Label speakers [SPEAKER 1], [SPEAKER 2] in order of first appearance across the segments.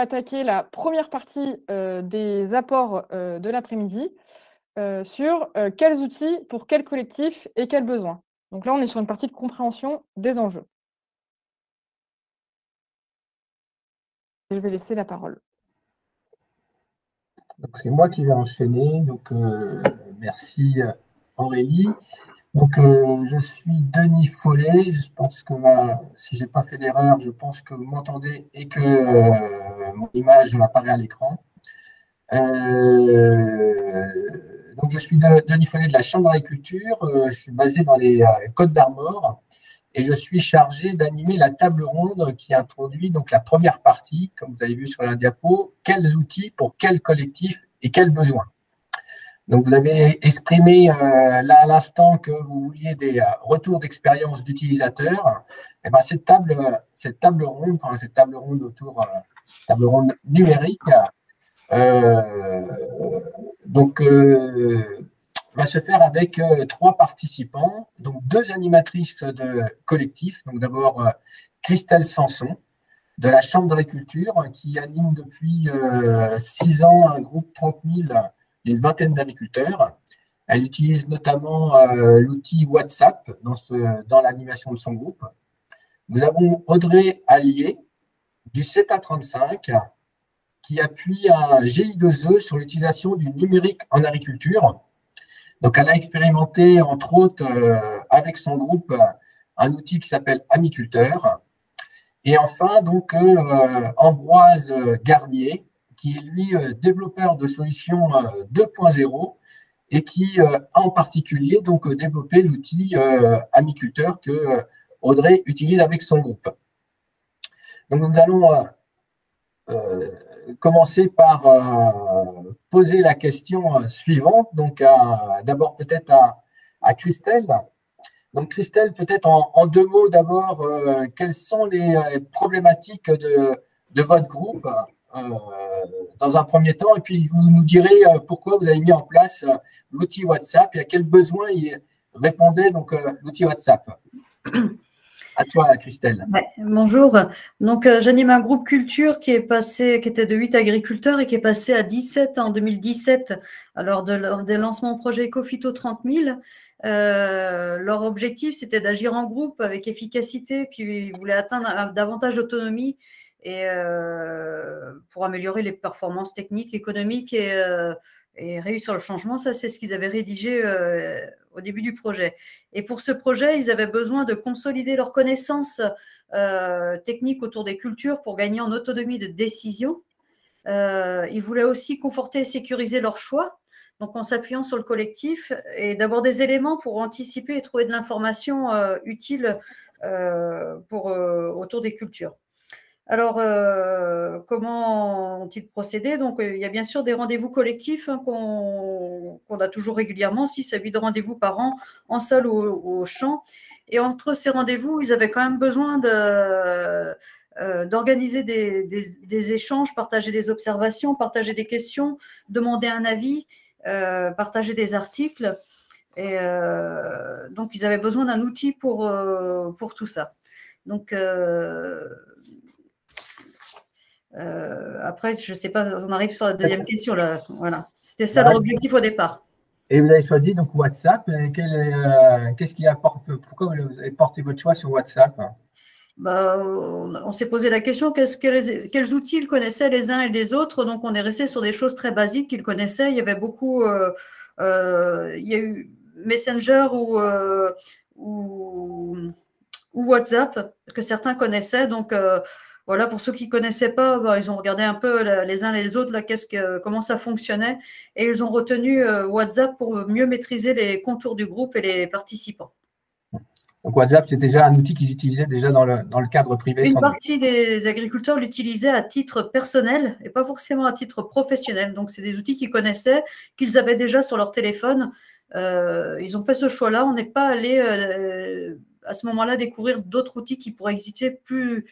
[SPEAKER 1] attaquer la première partie des apports de l'après-midi sur quels outils pour quel collectif et quels besoins. Donc là, on est sur une partie de compréhension des enjeux. Je vais laisser la parole.
[SPEAKER 2] C'est moi qui vais enchaîner. Donc, merci Aurélie. Donc, je suis Denis Follet. Je pense que si j'ai pas fait d'erreur, je pense que vous m'entendez et que mon image apparaît à l'écran. Donc, je suis Denis Follet de la Chambre d'agriculture. Je suis basé dans les Côtes d'Armor et je suis chargé d'animer la table ronde qui introduit donc la première partie, comme vous avez vu sur la diapo, quels outils pour quel collectif et quels besoins. Donc, vous avez exprimé là à l'instant que vous vouliez des retours d'expérience d'utilisateurs. Et ben, cette table ronde autour table ronde numérique, va se faire avec 3 participants, donc 2 animatrices de collectif. Donc d'abord Christelle Sanson de la Chambre d'agriculture qui anime depuis 6 ans un groupe 30 000, une vingtaine d'agriculteurs. Elle utilise notamment l'outil WhatsApp dans l'animation de son groupe. Nous avons Audrey Allier du CETA35 qui appuie un GI2E sur l'utilisation du numérique en agriculture. Donc, elle a expérimenté, entre autres, avec son groupe, un outil qui s'appelle Amiculteur. Et enfin, donc, Ambroise Garnier, qui est lui développeur de solutions 2.0 et qui a en particulier donc développé l'outil Amiculteur que Audrey utilise avec son groupe. Donc, nous allons commencer par poser la question suivante. Donc, d'abord peut-être à Christelle. Donc, Christelle, peut-être en 2 mots d'abord, quelles sont les problématiques de votre groupe dans un premier temps, et puis vous nous direz pourquoi vous avez mis en place l'outil WhatsApp et à quels besoins il répondait donc l'outil WhatsApp. À toi, Christelle.
[SPEAKER 3] Ouais, bonjour. Donc, j'anime un groupe culture qui était de 8 agriculteurs et qui est passé à 17 en 2017, lors des lancements projet Ecophyto 30 000. Leur objectif, c'était d'agir en groupe avec efficacité, puis ils voulaient atteindre davantage d'autonomie et pour améliorer les performances techniques, économiques et réussir le changement. Ça, c'est ce qu'ils avaient rédigé au début du projet. Et pour ce projet, ils avaient besoin de consolider leurs connaissances techniques autour des cultures pour gagner en autonomie de décision. Ils voulaient aussi conforter et sécuriser leurs choix, donc en s'appuyant sur le collectif et d'avoir des éléments pour anticiper et trouver de l'information utile autour des cultures. Alors, comment ont-ils procédé? Donc, il y a bien sûr des rendez-vous collectifs qu'on a toujours régulièrement, 6 à 8 rendez-vous par an, en salle ou au champ. Et entre ces rendez-vous, ils avaient quand même besoin d'organiser des échanges, partager des observations, partager des questions, demander un avis, partager des articles. Et donc, ils avaient besoin d'un outil pour tout ça. Donc, après, je ne sais pas, on arrive sur la deuxième question là. Voilà, c'était ça leur objectif au départ.
[SPEAKER 2] Et vous avez choisi donc WhatsApp. Qu'est-ce qui apporte? Pourquoi vous avez porté votre choix sur WhatsApp?
[SPEAKER 3] On s'est posé la question quels outils ils connaissaient les uns et les autres. Donc, on est resté sur des choses très basiques qu'ils connaissaient. Il y avait beaucoup, il y a eu Messenger ou WhatsApp que certains connaissaient. Donc, voilà, pour ceux qui ne connaissaient pas, ils ont regardé un peu les uns les autres, là, comment ça fonctionnait, et ils ont retenu WhatsApp pour mieux maîtriser les contours du groupe et les participants.
[SPEAKER 2] Donc WhatsApp, c'est déjà un outil qu'ils utilisaient déjà dans le cadre privé.
[SPEAKER 3] Une partie des agriculteurs l'utilisaient à titre personnel et pas forcément à titre professionnel. Donc, c'est des outils qu'ils connaissaient, qu'ils avaient déjà sur leur téléphone. Ils ont fait ce choix-là. On n'est pas allé à ce moment-là découvrir d'autres outils qui pourraient exister plus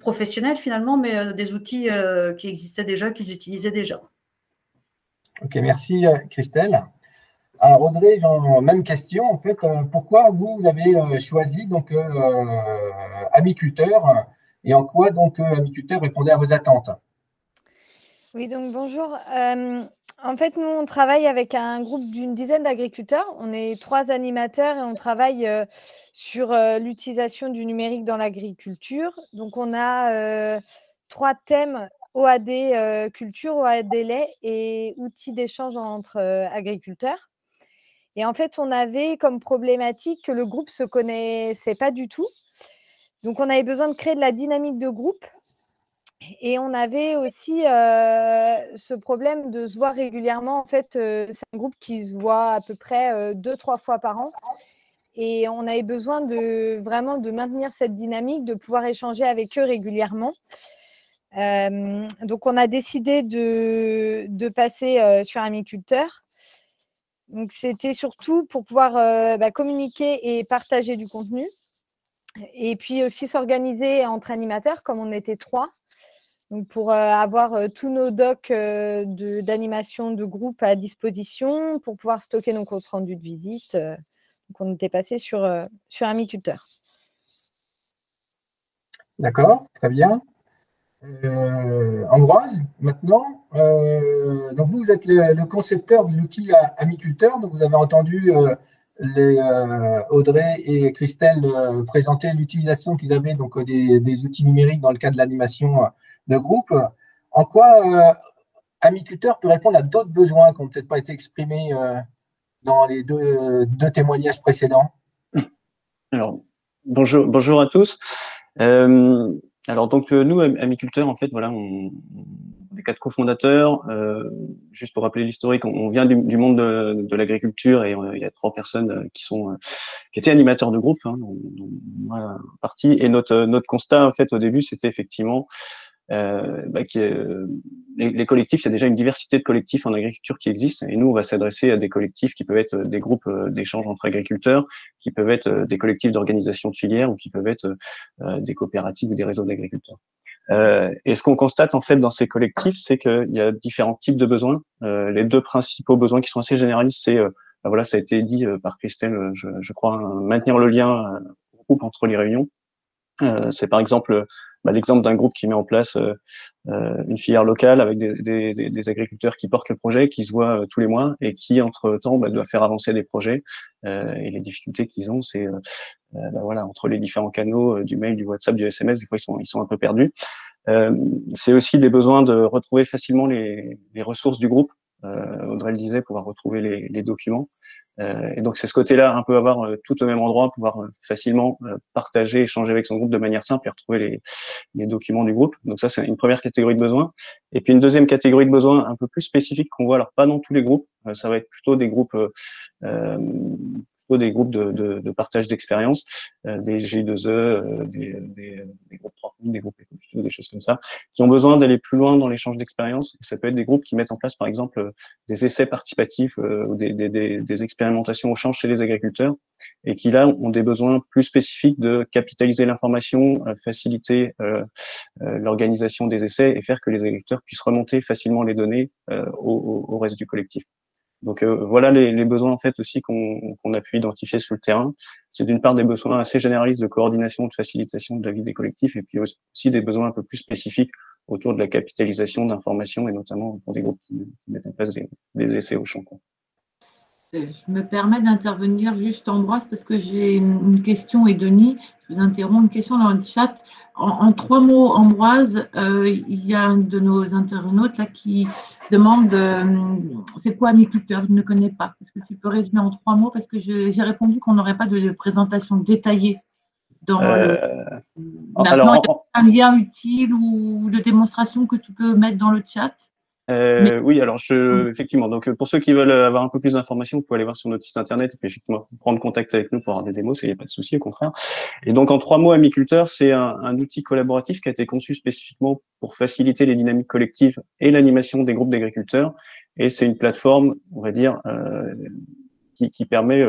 [SPEAKER 3] professionnels finalement, mais des outils qui existaient déjà, qu'ils utilisaient déjà.
[SPEAKER 2] Ok, merci Christelle. Alors Audrey, même question en fait. Pourquoi vous avez choisi donc Amiculteur et en quoi donc Amiculteur répondait à vos attentes?
[SPEAKER 4] Oui, donc bonjour. En fait, nous, on travaille avec un groupe d'une dizaine d'agriculteurs. On est 3 animateurs et on travaille sur l'utilisation du numérique dans l'agriculture. Donc, on a 3 thèmes: OAD culture, OAD lait et outils d'échange entre agriculteurs. Et en fait, on avait comme problématique que le groupe ne se connaissait pas du tout. Donc, on avait besoin de créer de la dynamique de groupe. Et on avait aussi ce problème de se voir régulièrement. En fait, c'est un groupe qui se voit à peu près 2-3 fois par an. Et on avait besoin vraiment de maintenir cette dynamique, de pouvoir échanger avec eux régulièrement. Donc, on a décidé de passer sur Amiculteur. Donc, c'était surtout pour pouvoir communiquer et partager du contenu. Et puis aussi s'organiser entre animateurs, comme on était 3. Donc pour avoir tous nos docs d'animation de groupe à disposition, pour pouvoir stocker nos comptes rendus de visite. Donc on était passé sur Amiculteur.
[SPEAKER 2] D'accord, très bien. Ambroise, maintenant, donc vous êtes le concepteur de l'outil Amiculteur, donc vous avez entendu Audrey et Christelle présenter l'utilisation qu'ils avaient donc des outils numériques dans le cadre de l'animation de groupe. En quoi Amiculteur peut répondre à d'autres besoins qui n'ont peut-être pas été exprimés dans les deux témoignages précédents?
[SPEAKER 5] Alors, bonjour à tous. Alors donc nous, Amiculteur, en fait, voilà, on est 4 cofondateurs. Juste pour rappeler l'historique, on vient du monde de l'agriculture et il y a 3 personnes qui étaient animateurs de groupe, hein, dont moi partie. Et notre constat, en fait, au début, c'était effectivement que les collectifs, il y a déjà une diversité de collectifs en agriculture qui existent, et nous, on va s'adresser à des collectifs qui peuvent être des groupes d'échange entre agriculteurs, qui peuvent être des collectifs d'organisation de filières, ou qui peuvent être des coopératives ou des réseaux d'agriculteurs. Et ce qu'on constate en fait dans ces collectifs, c'est qu'il y a différents types de besoins. Les 2 principaux besoins qui sont assez généralistes, c'est voilà, ça a été dit par Christelle, je crois, maintenir le lien groupe entre les réunions. C'est par exemple l'exemple d'un groupe qui met en place une filière locale avec des agriculteurs qui portent le projet, qui se voient tous les mois et qui, entre-temps, doivent faire avancer des projets. Et les difficultés qu'ils ont, c'est voilà, entre les différents canaux du mail, du WhatsApp, du SMS, des fois ils sont un peu perdus. C'est aussi des besoins de retrouver facilement les ressources du groupe. Audrey le disait, pouvoir retrouver les documents. Et donc c'est ce côté-là, un peu avoir tout au même endroit, pouvoir facilement partager, échanger avec son groupe de manière simple et retrouver les documents du groupe. Donc ça, c'est une première catégorie de besoins. Et puis une deuxième catégorie de besoins un peu plus spécifique qu'on voit, alors pas dans tous les groupes, ça va être plutôt des groupes de partage d'expérience, des G2E, des groupes 30 000, des groupes éco-plutôt, des choses comme ça, qui ont besoin d'aller plus loin dans l'échange d'expérience. Ça peut être des groupes qui mettent en place, par exemple, des essais participatifs ou des expérimentations au champ chez les agriculteurs, et qui là ont des besoins plus spécifiques de capitaliser l'information, faciliter l'organisation des essais et faire que les agriculteurs puissent remonter facilement les données au reste du collectif. Donc voilà les besoins en fait aussi qu'on a pu identifier sur le terrain. C'est d'une part des besoins assez généralistes de coordination, de facilitation de la vie des collectifs, et puis aussi des besoins un peu plus spécifiques autour de la capitalisation d'informations, et notamment pour des groupes qui mettent en place des essais au champ.
[SPEAKER 6] Je me permets d'intervenir juste, Ambroise, parce que j'ai une question, et Denis, je vous interromps, une question dans le chat. En 3 mots, Ambroise, il y a un de nos internautes là qui demande c'est quoi Amiculteur? Je ne connais pas. Est-ce que tu peux résumer en 3 mots? Parce que j'ai répondu qu'on n'aurait pas de présentation détaillée dans Maintenant, il y a un lien utile ou de démonstration que tu peux mettre dans le chat?
[SPEAKER 5] Oui, alors effectivement, donc pour ceux qui veulent avoir un peu plus d'informations, vous pouvez aller voir sur notre site internet et puis effectivement prendre contact avec nous pour avoir des démos, il n'y a pas de souci, au contraire. Et donc en 3 mots, Amiculteur, c'est un outil collaboratif qui a été conçu spécifiquement pour faciliter les dynamiques collectives et l'animation des groupes d'agriculteurs. Et c'est une plateforme, on va dire, qui permet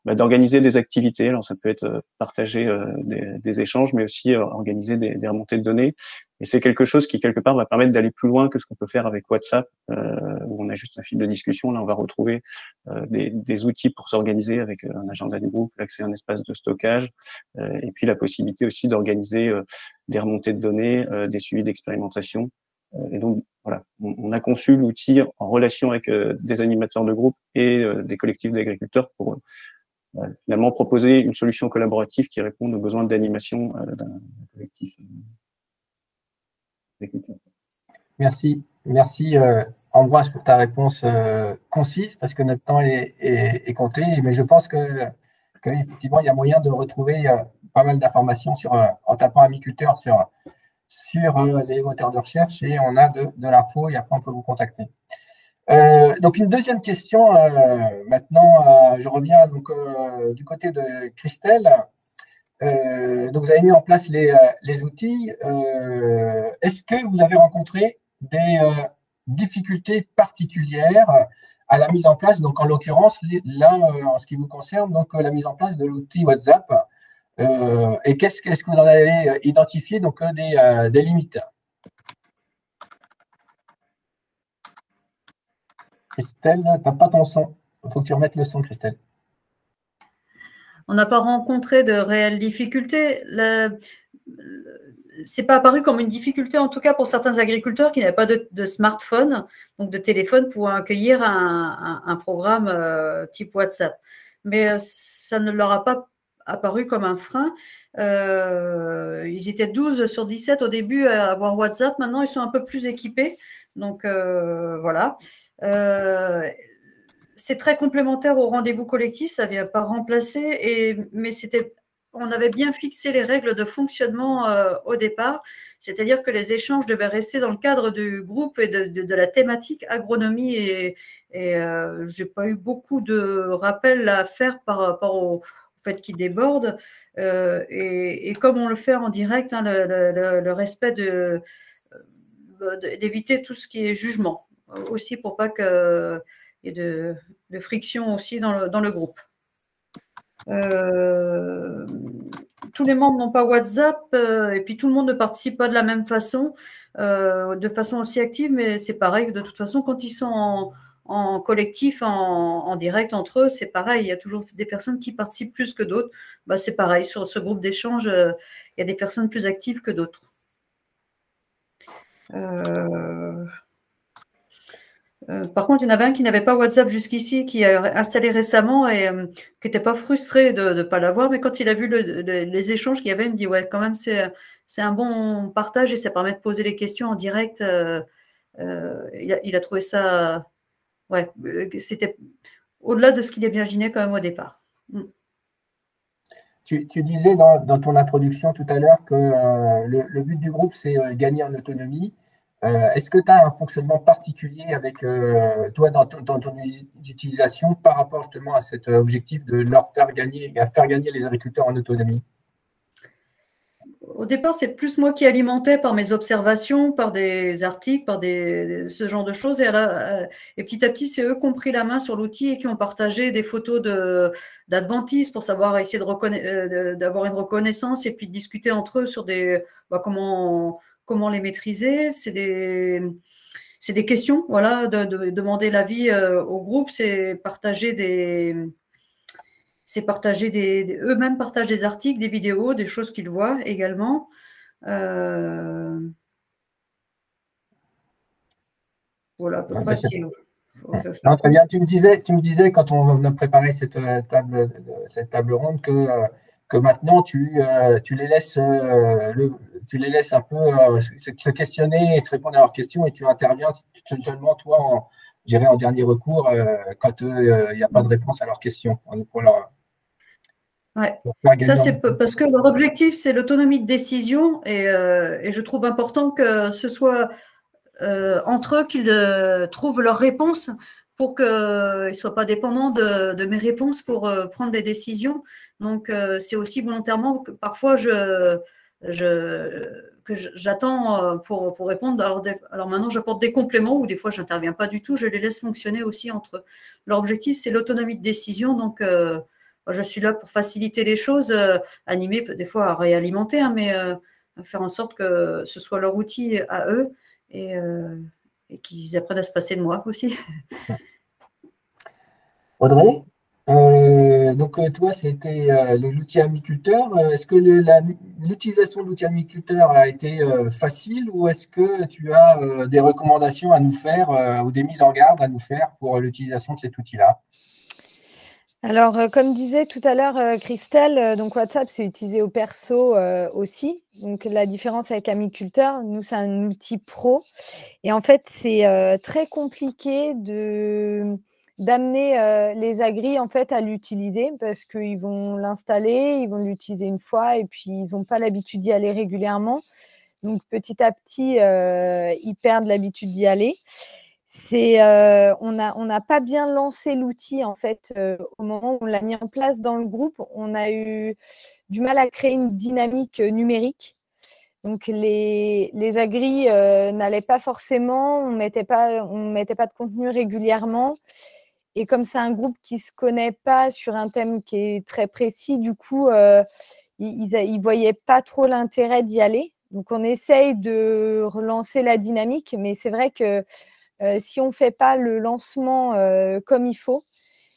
[SPEAKER 5] d'organiser des activités. Alors ça peut être partager des échanges, mais aussi organiser des remontées de données. Et c'est quelque chose qui, quelque part, va permettre d'aller plus loin que ce qu'on peut faire avec WhatsApp, où on a juste un fil de discussion. Là, on va retrouver des outils pour s'organiser avec un agenda du groupe, l'accès à un espace de stockage, et puis la possibilité aussi d'organiser des remontées de données, des suivis d'expérimentation. Et donc, voilà, on a conçu l'outil en relation avec des animateurs de groupe et des collectifs d'agriculteurs pour finalement proposer une solution collaborative qui réponde aux besoins d'animation d'un collectif.
[SPEAKER 2] Merci. Merci Ambroise pour ta réponse concise parce que notre temps est compté. Mais je pense que effectivement il y a moyen de retrouver pas mal d'informations en tapant amiculteur sur les moteurs de recherche et on a de l'info et après on peut vous contacter. Donc une deuxième question maintenant. Je reviens donc du côté de Christelle. Donc, vous avez mis en place les outils. Est-ce que vous avez rencontré des difficultés particulières à la mise en place? Donc, en l'occurrence, là, en ce qui vous concerne, donc la mise en place de l'outil WhatsApp. Et qu'est-ce que vous en avez identifié donc des limites? Christelle, tu n'as pas ton son. Il faut que tu remettes le son, Christelle.
[SPEAKER 3] On n'a pas rencontré de réelles difficultés. C'est pas apparu comme une difficulté, en tout cas pour certains agriculteurs qui n'avaient pas de smartphone, donc de téléphone pour accueillir un programme type WhatsApp. Mais ça ne leur a pas apparu comme un frein. Ils étaient 12 sur 17 au début à avoir WhatsApp. Maintenant, ils sont un peu plus équipés. Donc, voilà. C'est très complémentaire au rendez-vous collectif, ça ne vient pas remplacer, mais on avait bien fixé les règles de fonctionnement au départ, c'est-à-dire que les échanges devaient rester dans le cadre du groupe et de la thématique agronomie et je n'ai pas eu beaucoup de rappels à faire par rapport au fait qu'ils débordent. Et comme on le fait en direct, hein, le respect d'éviter tout ce qui est jugement, aussi pour pas que et de friction aussi dans le groupe. Tous les membres n'ont pas WhatsApp et puis tout le monde ne participe pas de la même façon, de façon aussi active, mais c'est pareil, de toute façon, quand ils sont en collectif, en direct entre eux, c'est pareil, il y a toujours des personnes qui participent plus que d'autres. Bah, c'est pareil, sur ce groupe d'échange, il y a des personnes plus actives que d'autres. Par contre, il y en avait un qui n'avait pas WhatsApp jusqu'ici, qui a installé récemment et qui n'était pas frustré de ne pas l'avoir, mais quand il a vu les échanges qu'il y avait, il me dit ouais, quand même, c'est un bon partage et ça permet de poser les questions en direct. Il a trouvé ça, ouais, c'était au-delà de ce qu'il imaginait quand même au départ.
[SPEAKER 2] Tu disais dans ton introduction tout à l'heure que le but du groupe, c'est gagner en autonomie. Est-ce que tu as un fonctionnement particulier avec toi dans ton utilisation par rapport justement à cet objectif de leur faire gagner les agriculteurs en autonomie?
[SPEAKER 3] Au départ, c'est plus moi qui alimentais par mes observations, par des articles, par ce genre de choses. Et petit à petit, c'est eux qui ont pris la main sur l'outil et qui ont partagé des photos d'adventistes pour savoir essayer d'avoir une reconnaissance et puis de discuter entre eux sur comment les maîtriser. C'est des questions, voilà, de demander l'avis au groupe, c'est eux-mêmes partagent des articles, des vidéos, des choses qu'ils voient également. Voilà, à peu près.
[SPEAKER 2] Non, très bien. Tu me disais quand on a préparé cette table ronde que maintenant tu les laisses un peu se questionner et se répondre à leurs questions et tu interviens seulement toi en dernier recours quand il n'y a pas de réponse à leurs questions pour leur.
[SPEAKER 3] Ouais. Ça, c'est parce que leur objectif, c'est l'autonomie de décision et je trouve important que ce soit entre eux qu'ils trouvent leurs réponses pour qu'ils ne soient pas dépendants de mes réponses pour prendre des décisions. Donc, c'est aussi volontairement que parfois j'attends pour répondre. Alors maintenant, j'apporte des compléments ou des fois, je n'interviens pas du tout. Je les laisse fonctionner aussi entre eux. Leur objectif, c'est l'autonomie de décision. Donc, je suis là pour faciliter les choses, animer, des fois à réalimenter, hein, mais faire en sorte que ce soit leur outil à eux et qu'ils apprennent à se passer de moi aussi.
[SPEAKER 2] Audrey, donc toi, c'était l'outil Amiculteur. Est-ce que l'utilisation de l'outil Amiculteur a été facile ou est-ce que tu as des recommandations à nous faire ou des mises en garde à nous faire pour l'utilisation de cet outil-là?
[SPEAKER 4] Alors, comme disait tout à l'heure Christelle, donc WhatsApp, c'est utilisé au perso aussi. Donc, la différence avec Amiculteur, nous, c'est un outil pro. Et en fait, c'est très compliqué d'amener les agris en fait, à l'utiliser parce qu'ils vont l'installer, ils vont l'utiliser une fois et puis ils n'ont pas l'habitude d'y aller régulièrement. Donc, petit à petit, ils perdent l'habitude d'y aller. On n'a pas bien lancé l'outil en fait au moment où on l'a mis en place dans le groupe. On a eu du mal à créer une dynamique numérique. Donc les agris n'allaient pas forcément, on mettait pas de contenu régulièrement. Et comme c'est un groupe qui se connaît pas sur un thème qui est très précis, du coup ils voyaient pas trop l'intérêt d'y aller. Donc on essaye de relancer la dynamique, mais c'est vrai que si on ne fait pas le lancement comme il faut,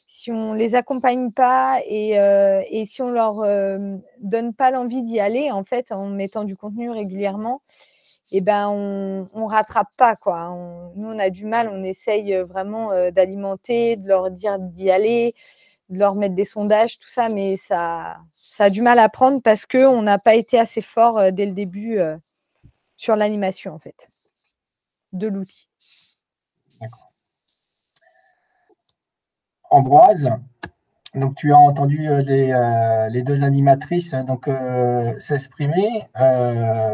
[SPEAKER 4] si on ne les accompagne pas et si on ne leur donne pas l'envie d'y aller, en fait, en mettant du contenu régulièrement, eh ben, on ne rattrape pas, quoi. Nous, on a du mal, on essaye vraiment d'alimenter, de leur dire d'y aller, de leur mettre des sondages, tout ça, mais ça a du mal à prendre parce qu'on n'a pas été assez fort dès le début sur l'animation, en fait, de l'outil.
[SPEAKER 2] D'accord. Ambroise, donc tu as entendu les deux animatrices donc s'exprimer.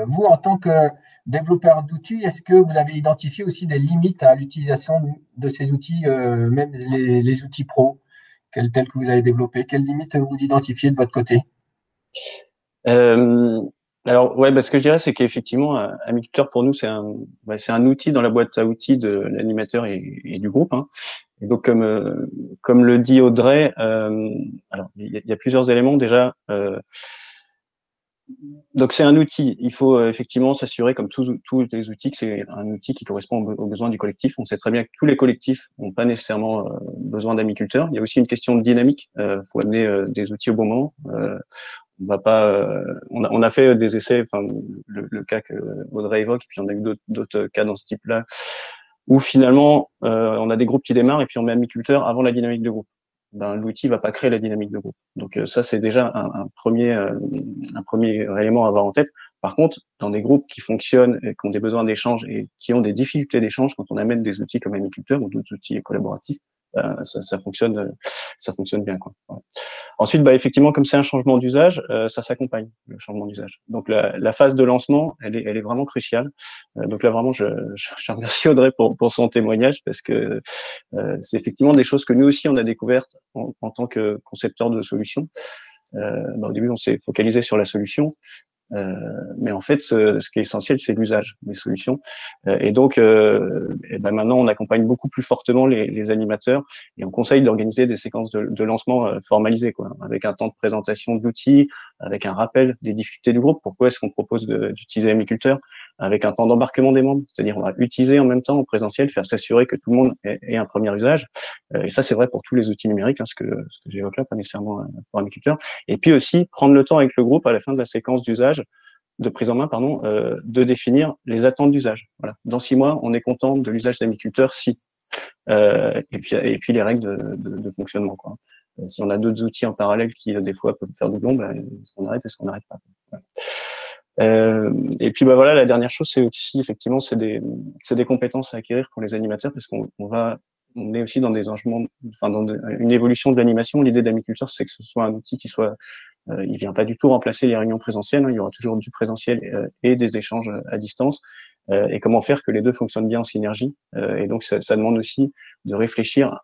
[SPEAKER 2] Vous, en tant que développeur d'outils, est-ce que vous avez identifié aussi des limites à l'utilisation de ces outils, même les outils pro, tels que vous avez développés? Quelles limites vous identifiez de votre côté?
[SPEAKER 5] Alors, ouais, ce que je dirais, c'est qu'effectivement, Amiculteur, pour nous, c'est un outil dans la boîte à outils de l'animateur et du groupe. Hein. Et donc, comme le dit Audrey, alors il y a plusieurs éléments déjà. Donc, c'est un outil. Il faut effectivement s'assurer, comme tous les outils, que c'est un outil qui correspond aux besoins du collectif. On sait très bien que tous les collectifs n'ont pas nécessairement besoin d'Amiculteur. Il y a aussi une question de dynamique. Faut amener des outils au bon moment. On va pas, on a fait des essais, enfin le cas que Audrey évoque, et puis on a eu d'autres cas dans ce type-là, où finalement on a des groupes qui démarrent et puis on met Amiculteur avant la dynamique de groupe. Ben, l'outil va pas créer la dynamique de groupe. Donc ça c'est déjà un premier élément à avoir en tête. Par contre, dans des groupes qui fonctionnent et qui ont des besoins d'échange et qui ont des difficultés d'échange, quand on amène des outils comme Amiculteur ou d'autres outils collaboratifs, ça fonctionne bien, quoi. Ouais. Ensuite, effectivement, comme c'est un changement d'usage, ça s'accompagne, le changement d'usage. Donc la phase de lancement, elle est vraiment cruciale. Donc là, vraiment, je remercie Audrey pour son témoignage parce que c'est effectivement des choses que nous aussi on a découvertes en tant que concepteur de solutions. Au début, on s'est focalisé sur la solution. Mais en fait, ce qui est essentiel, c'est l'usage des solutions. Et donc, maintenant, on accompagne beaucoup plus fortement les animateurs et on conseille d'organiser des séquences de lancement formalisées, quoi, avec un temps de présentation de l'outil, avec un rappel des difficultés du groupe. Pourquoi est-ce qu'on propose d'utiliser Amiculteur, avec un temps d'embarquement des membres, c'est-à-dire on va utiliser en même temps en présentiel, faire s'assurer que tout le monde ait un premier usage. Et ça, c'est vrai pour tous les outils numériques, hein, ce que j'évoque là, pas nécessairement pour Amiculteur. Et puis aussi prendre le temps avec le groupe à la fin de la séquence d'usage, de prise en main, pardon, de définir les attentes d'usage. Voilà. Dans 6 mois, on est content de l'usage d'Amiculteur si. Et puis les règles de fonctionnement, quoi. Si on a d'autres outils en parallèle qui des fois peuvent faire doublon, est-ce qu'on arrête, est-ce qu'on n'arrête pas. Voilà. Et puis voilà, la dernière chose, c'est aussi effectivement c'est des compétences à acquérir pour les animateurs parce qu'on est aussi dans des changements, enfin dans une évolution de l'animation. L'idée d'Amiculteur, c'est que ce soit un outil qui soit il vient pas du tout remplacer les réunions présentielles, hein, il y aura toujours du présentiel et des échanges à distance. Et comment faire que les deux fonctionnent bien en synergie. Et donc, ça demande aussi de réfléchir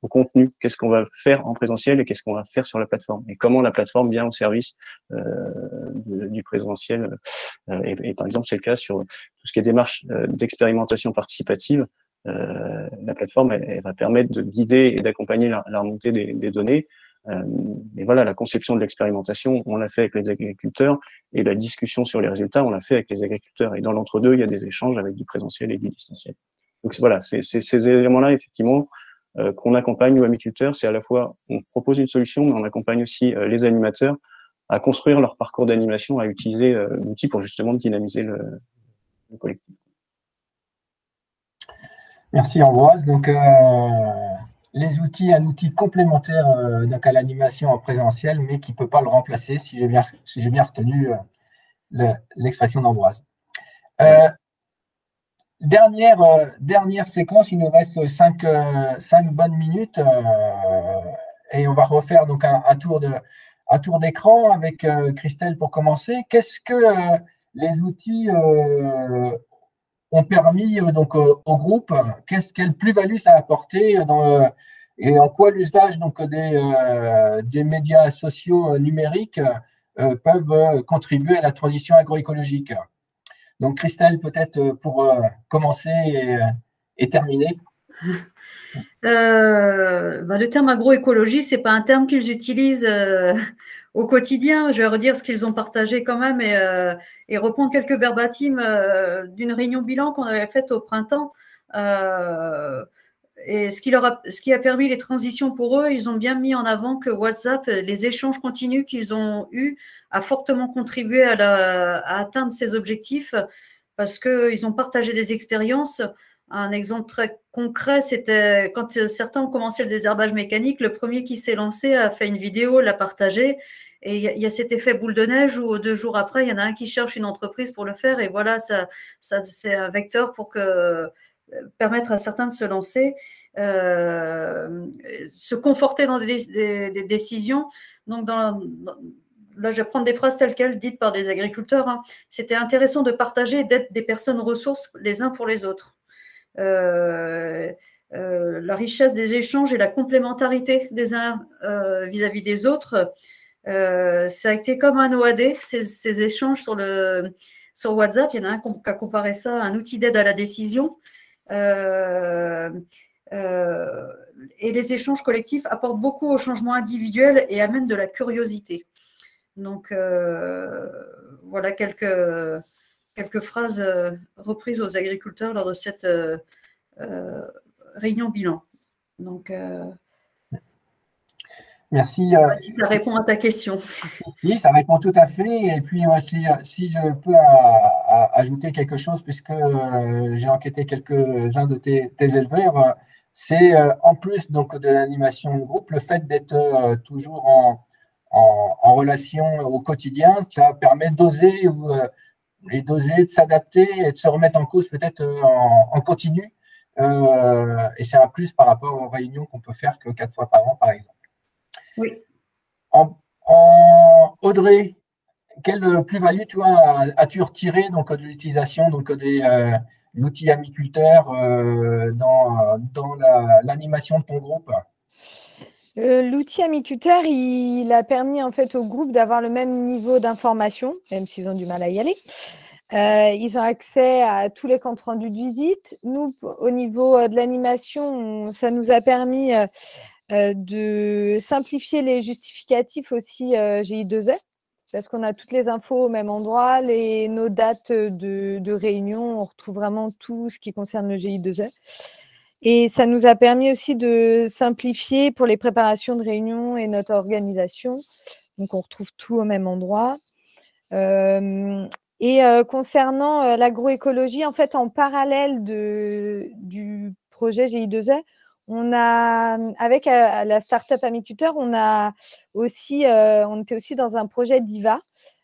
[SPEAKER 5] au contenu. Qu'est-ce qu'on va faire en présentiel et qu'est-ce qu'on va faire sur la plateforme. Et comment la plateforme vient au service du présentiel. Et par exemple, c'est le cas sur tout ce qui est démarche d'expérimentation participative. La plateforme, elle va permettre de guider et d'accompagner la remontée des données Mais voilà, la conception de l'expérimentation, on l'a fait avec les agriculteurs, et la discussion sur les résultats, on l'a fait avec les agriculteurs. Et dans l'entre-deux, il y a des échanges avec du présentiel et du distanciel. Donc voilà, c'est ces éléments-là, effectivement, qu'on accompagne, nous, apiculteurs. C'est à la fois, on propose une solution, mais on accompagne aussi les animateurs à construire leur parcours d'animation, à utiliser l'outil pour justement dynamiser le collectif.
[SPEAKER 2] Merci Ambroise. Donc, les outils, un outil complémentaire donc à l'animation en présentiel, mais qui ne peut pas le remplacer, si j'ai bien retenu l'expression d'Ambroise. Dernière séquence, il nous reste 5 bonnes minutes et on va refaire donc un tour d'écran avec Christelle pour commencer. Qu'est-ce que les outils ont permis donc au groupe? Quelle plus-value ça a apporté et en quoi l'usage donc des médias sociaux numériques peuvent contribuer à la transition agroécologique? Donc Christelle, peut-être pour commencer et terminer.
[SPEAKER 3] Le terme agroécologie, c'est pas un terme qu'ils utilisent au quotidien. Je vais redire ce qu'ils ont partagé quand même et reprendre quelques verbatim d'une réunion bilan qu'on avait faite au printemps. Et ce qui a permis les transitions pour eux, ils ont bien mis en avant que WhatsApp, les échanges continus qu'ils ont eus, a fortement contribué à atteindre ces objectifs parce qu'ils ont partagé des expériences. Un exemple très concret, c'était quand certains ont commencé le désherbage mécanique, le premier qui s'est lancé a fait une vidéo, l'a partagée. Et il y a cet effet boule de neige où 2 jours après, il y en a un qui cherche une entreprise pour le faire. Et voilà, ça c'est un vecteur pour permettre à certains de se lancer, se conforter dans des décisions. Donc, là, je vais prendre des phrases telles quelles dites par des agriculteurs. Hein. C'était intéressant de partager et d'être des personnes ressources les uns pour les autres. La richesse des échanges et la complémentarité des uns vis-à-vis des autres, ça a été comme un OAD, ces échanges sur WhatsApp. Il y en a un qui a comparé ça à un outil d'aide à la décision. Et les échanges collectifs apportent beaucoup au changement individuel et amènent de la curiosité. Donc, voilà quelques phrases reprises aux agriculteurs lors de cette réunion bilan. Donc,
[SPEAKER 2] merci.
[SPEAKER 3] Je ne sais pas si ça répond à ta question.
[SPEAKER 2] Oui, ça répond tout à fait. Et puis, si je peux ajouter quelque chose, puisque j'ai enquêté quelques-uns de tes éleveurs, c'est en plus donc, de l'animation de groupe, le fait d'être toujours en relation au quotidien, ça permet d'oser de s'adapter et de se remettre en cause peut-être en continu. Et c'est un plus par rapport aux réunions qu'on peut faire que 4 fois par an, par exemple.
[SPEAKER 3] Oui.
[SPEAKER 2] Audrey, quelle plus-value as-tu retiré donc, de l'utilisation de l'outil apiculteur dans l'animation de ton groupe?
[SPEAKER 4] L'outil apiculteur, il a permis en fait au groupe d'avoir le même niveau d'information, même s'ils ont du mal à y aller. Ils ont accès à tous les comptes rendus de visite. Nous, au niveau de l'animation, ça nous a permis de simplifier les justificatifs aussi GI2E, parce qu'on a toutes les infos au même endroit, nos dates de réunion, on retrouve vraiment tout ce qui concerne le GI2E. Et ça nous a permis aussi de simplifier pour les préparations de réunions et notre organisation. Donc, on retrouve tout au même endroit. Concernant l'agroécologie, en fait, en parallèle du projet GI2E, on a, avec la start-up Apiculteur, on était aussi dans un projet d'IVA.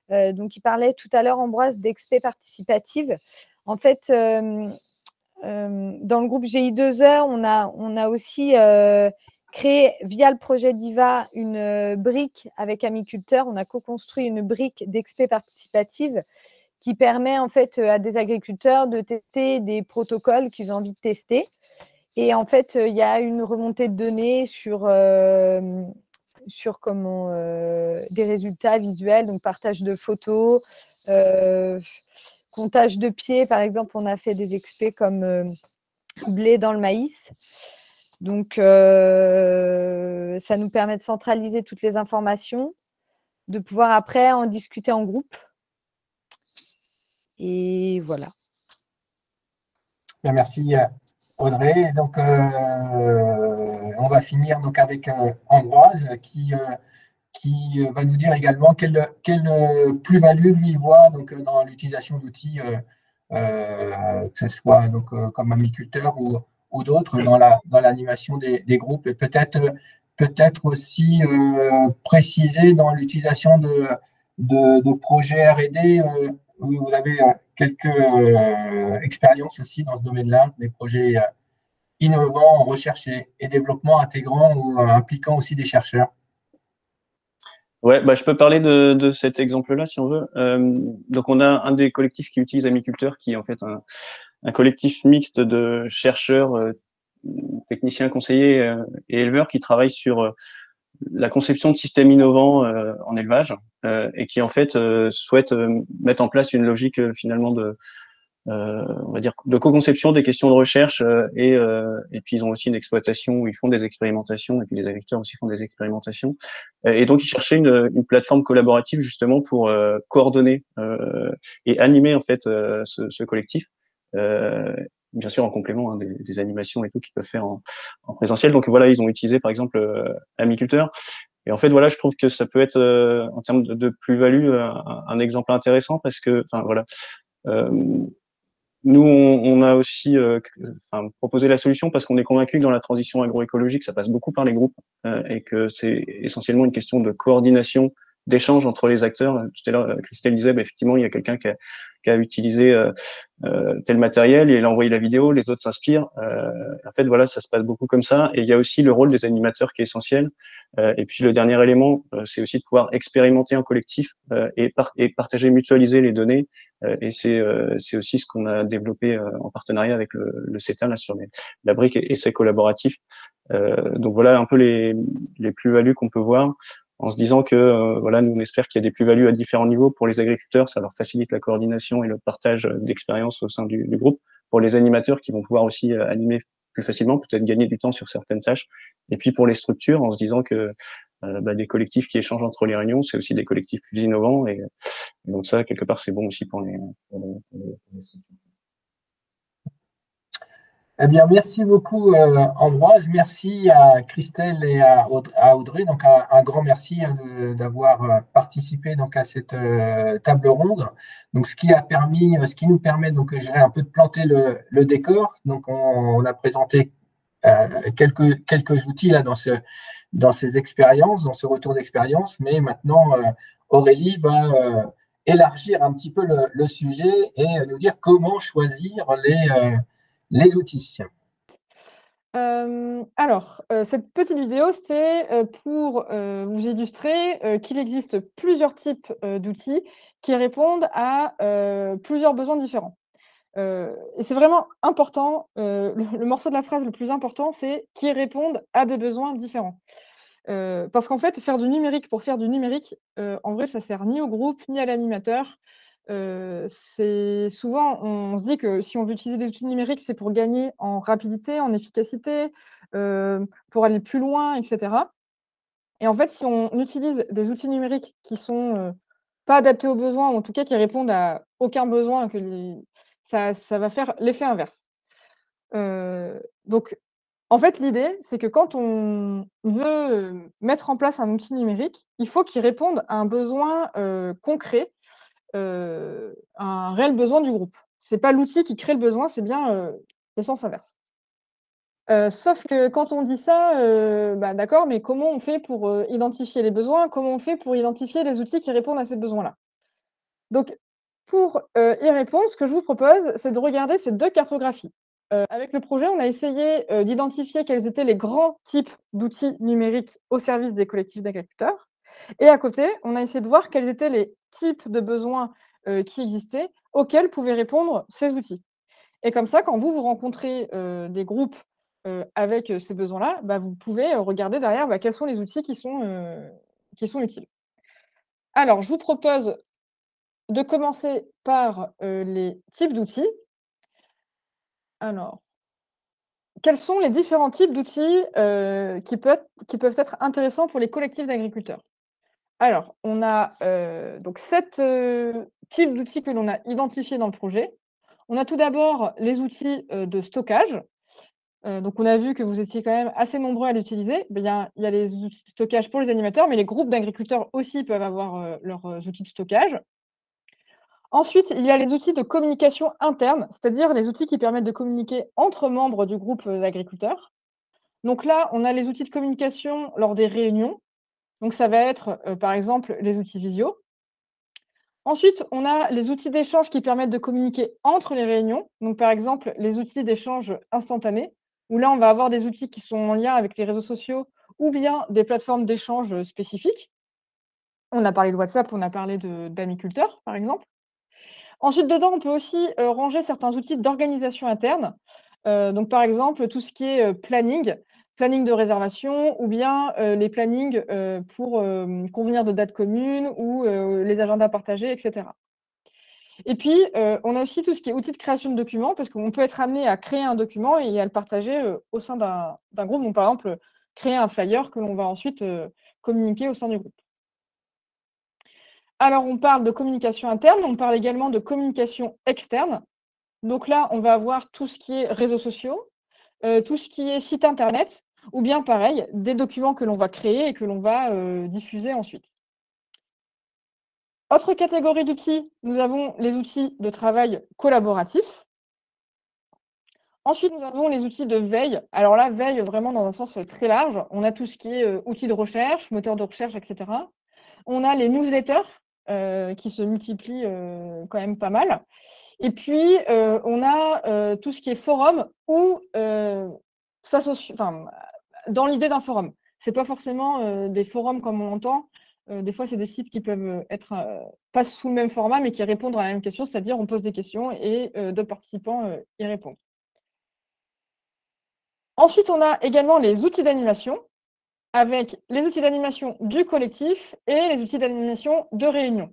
[SPEAKER 4] Donc, il parlait tout à l'heure, Ambroise, d'expé participative. En fait, dans le groupe GI2E, on a aussi créé, via le projet d'IVA, une brique avec Apiculteur. On a co-construit une brique d'expé participative qui permet en fait à des agriculteurs de tester des protocoles qu'ils ont envie de tester. Et en fait, il y a une remontée de données sur des résultats visuels, donc partage de photos, comptage de pieds. Par exemple, on a fait des expés comme blé dans le maïs. Donc, ça nous permet de centraliser toutes les informations, de pouvoir après en discuter en groupe. Et voilà.
[SPEAKER 2] Bien, merci Audrey. Donc, on va finir donc avec Ambroise qui va nous dire également quelle plus-value lui voit donc, dans l'utilisation d'outils, que ce soit donc, comme amiculteur ou d'autres dans l'animation des groupes, et peut-être aussi préciser dans l'utilisation de projets R&D où vous avez quelques expériences aussi dans ce domaine-là, des projets innovants en recherche et développement intégrant ou impliquant aussi des chercheurs.
[SPEAKER 5] Ouais, bah, je peux parler de cet exemple-là si on veut. Donc, on a un des collectifs qui utilise Amiculteur, qui est en fait un collectif mixte de chercheurs, techniciens, conseillers et éleveurs qui travaillent sur la conception de systèmes innovants en élevage et qui en fait souhaitent mettre en place une logique finalement on va dire de co-conception des questions de recherche et puis ils ont aussi une exploitation où ils font des expérimentations et puis les agriculteurs aussi font des expérimentations et donc ils cherchaient une plateforme collaborative justement pour coordonner et animer en fait ce collectif bien sûr en complément hein, des animations et tout qu'ils peuvent faire en présentiel. Donc voilà, ils ont utilisé par exemple Amiculteur. Et en fait, voilà, je trouve que ça peut être, en termes de plus-value, un exemple intéressant parce que, enfin voilà, nous, on a aussi proposé la solution parce qu'on est convaincu que dans la transition agroécologique, ça passe beaucoup par les groupes et que c'est essentiellement une question de coordination, d'échange entre les acteurs. Tout à l'heure, Christelle disait, bah, effectivement, il y a quelqu'un qui a utilisé tel matériel et il a envoyé la vidéo, les autres s'inspirent. En fait, voilà, ça se passe beaucoup comme ça. Et il y a aussi le rôle des animateurs qui est essentiel. Et puis le dernier élément, c'est aussi de pouvoir expérimenter en collectif et partager, mutualiser les données. Et c'est aussi ce qu'on a développé en partenariat avec le CETA là, sur la brique et essais collaboratifs. Donc voilà un peu les plus-values qu'on peut voir en se disant que voilà, nous on espère qu'il y a des plus-values à différents niveaux pour les agriculteurs, ça leur facilite la coordination et le partage d'expériences au sein du groupe. Pour les animateurs qui vont pouvoir aussi animer plus facilement, peut-être gagner du temps sur certaines tâches. Et puis pour les structures, en se disant que des collectifs qui échangent entre les réunions, c'est aussi des collectifs plus innovants. Et donc ça, quelque part, c'est bon aussi pour les structures.
[SPEAKER 2] Eh bien, merci beaucoup Ambroise, merci à Christelle et à Audrey. Donc un grand merci hein, d'avoir participé donc à cette table ronde. Donc ce qui nous permet donc je dirais un peu de planter le décor. Donc on a présenté quelques outils là dans ces expériences, dans ce retour d'expérience. Mais maintenant Aurélie va élargir un petit peu le sujet et nous dire comment choisir les outils.
[SPEAKER 1] Alors, cette petite vidéo, c'est pour vous illustrer qu'il existe plusieurs types d'outils qui répondent à plusieurs besoins différents. Et c'est vraiment important, le morceau de la phrase le plus important, c'est qui répondent à des besoins différents. Parce qu'en fait, faire du numérique pour faire du numérique, en vrai, ça sert ni au groupe, ni à l'animateur. C'est souvent, on se dit que si on veut utiliser des outils numériques, c'est pour gagner en rapidité, en efficacité, pour aller plus loin, et cetera. Et en fait, si on utilise des outils numériques qui sont, pas adaptés aux besoins, ou en tout cas qui répondent à aucun besoin, ça va faire l'effet inverse. Donc en fait, l'idée, c'est que quand on veut, mettre en place un outil numérique, il faut qu'il réponde à un besoin, concret, un réel besoin du groupe. C'est pas l'outil qui crée le besoin, c'est bien, le sens inverse. Sauf que quand on dit ça, d'accord, mais comment on fait pour, identifier les besoins? Comment on fait pour identifier les outils qui répondent à ces besoins-là? Donc pour, y répondre, ce que je vous propose, c'est de regarder ces 2 cartographies. Avec le projet, on a essayé, d'identifier quels étaient les grands types d'outils numériques au service des collectifs d'agriculteurs. Et à côté, on a essayé de voir quels étaient les types de besoins, qui existaient, auxquels pouvaient répondre ces outils. Et comme ça, quand vous rencontrez, des groupes, avec, ces besoins-là, vous pouvez, regarder derrière, quels sont les outils qui sont utiles. Alors, je vous propose de commencer par, les types d'outils. Alors, quels sont les différents types d'outils qui peuvent être intéressants pour les collectifs d'agriculteurs? Alors, on a donc 7 types d'outils que l'on a identifiés dans le projet. On a tout d'abord les outils de stockage. Donc, on a vu que vous étiez quand même assez nombreux à l'utiliser. Il y a les outils de stockage pour les animateurs, mais les groupes d'agriculteurs aussi peuvent avoir leurs outils de stockage. Ensuite, il y a les outils de communication interne, c'est-à-dire les outils qui permettent de communiquer entre membres du groupe d'agriculteurs. Donc là, on a les outils de communication lors des réunions. Donc ça va être, par exemple, les outils visio. Ensuite, on a les outils d'échange qui permettent de communiquer entre les réunions. Donc par exemple, les outils d'échange instantané, où là, on va avoir des outils qui sont en lien avec les réseaux sociaux ou bien des plateformes d'échange spécifiques. On a parlé de WhatsApp, on a parlé d'Amiculteur, par exemple. Ensuite, dedans, on peut aussi ranger certains outils d'organisation interne. Donc, par exemple, tout ce qui est planning de réservation ou bien les plannings pour convenir de dates communes ou les agendas partagés, etc. Et puis, on a aussi tout ce qui est outils de création de documents parce qu'on peut être amené à créer un document et à le partager au sein d'un groupe. Donc, par exemple, créer un flyer que l'on va ensuite communiquer au sein du groupe. Alors, on parle de communication interne, on parle également de communication externe. Donc là, on va avoir tout ce qui est réseaux sociaux, tout ce qui est site internet, ou bien pareil, des documents que l'on va créer et que l'on va diffuser ensuite. Autre catégorie d'outils, nous avons les outils de travail collaboratif. Ensuite, nous avons les outils de veille. Alors là, veille vraiment dans un sens très large. On a tout ce qui est outils de recherche, moteur de recherche, etc. On a les newsletters qui se multiplient quand même pas mal. Et puis, on a tout ce qui est forum ou dans l'idée d'un forum. Ce n'est pas forcément des forums comme on l'entend. Des fois, c'est des sites qui peuvent être pas sous le même format, mais qui répondent à la même question, c'est-à-dire on pose des questions et deux participants y répondent. Ensuite, on a également les outils d'animation, avec les outils d'animation du collectif et les outils d'animation de réunion.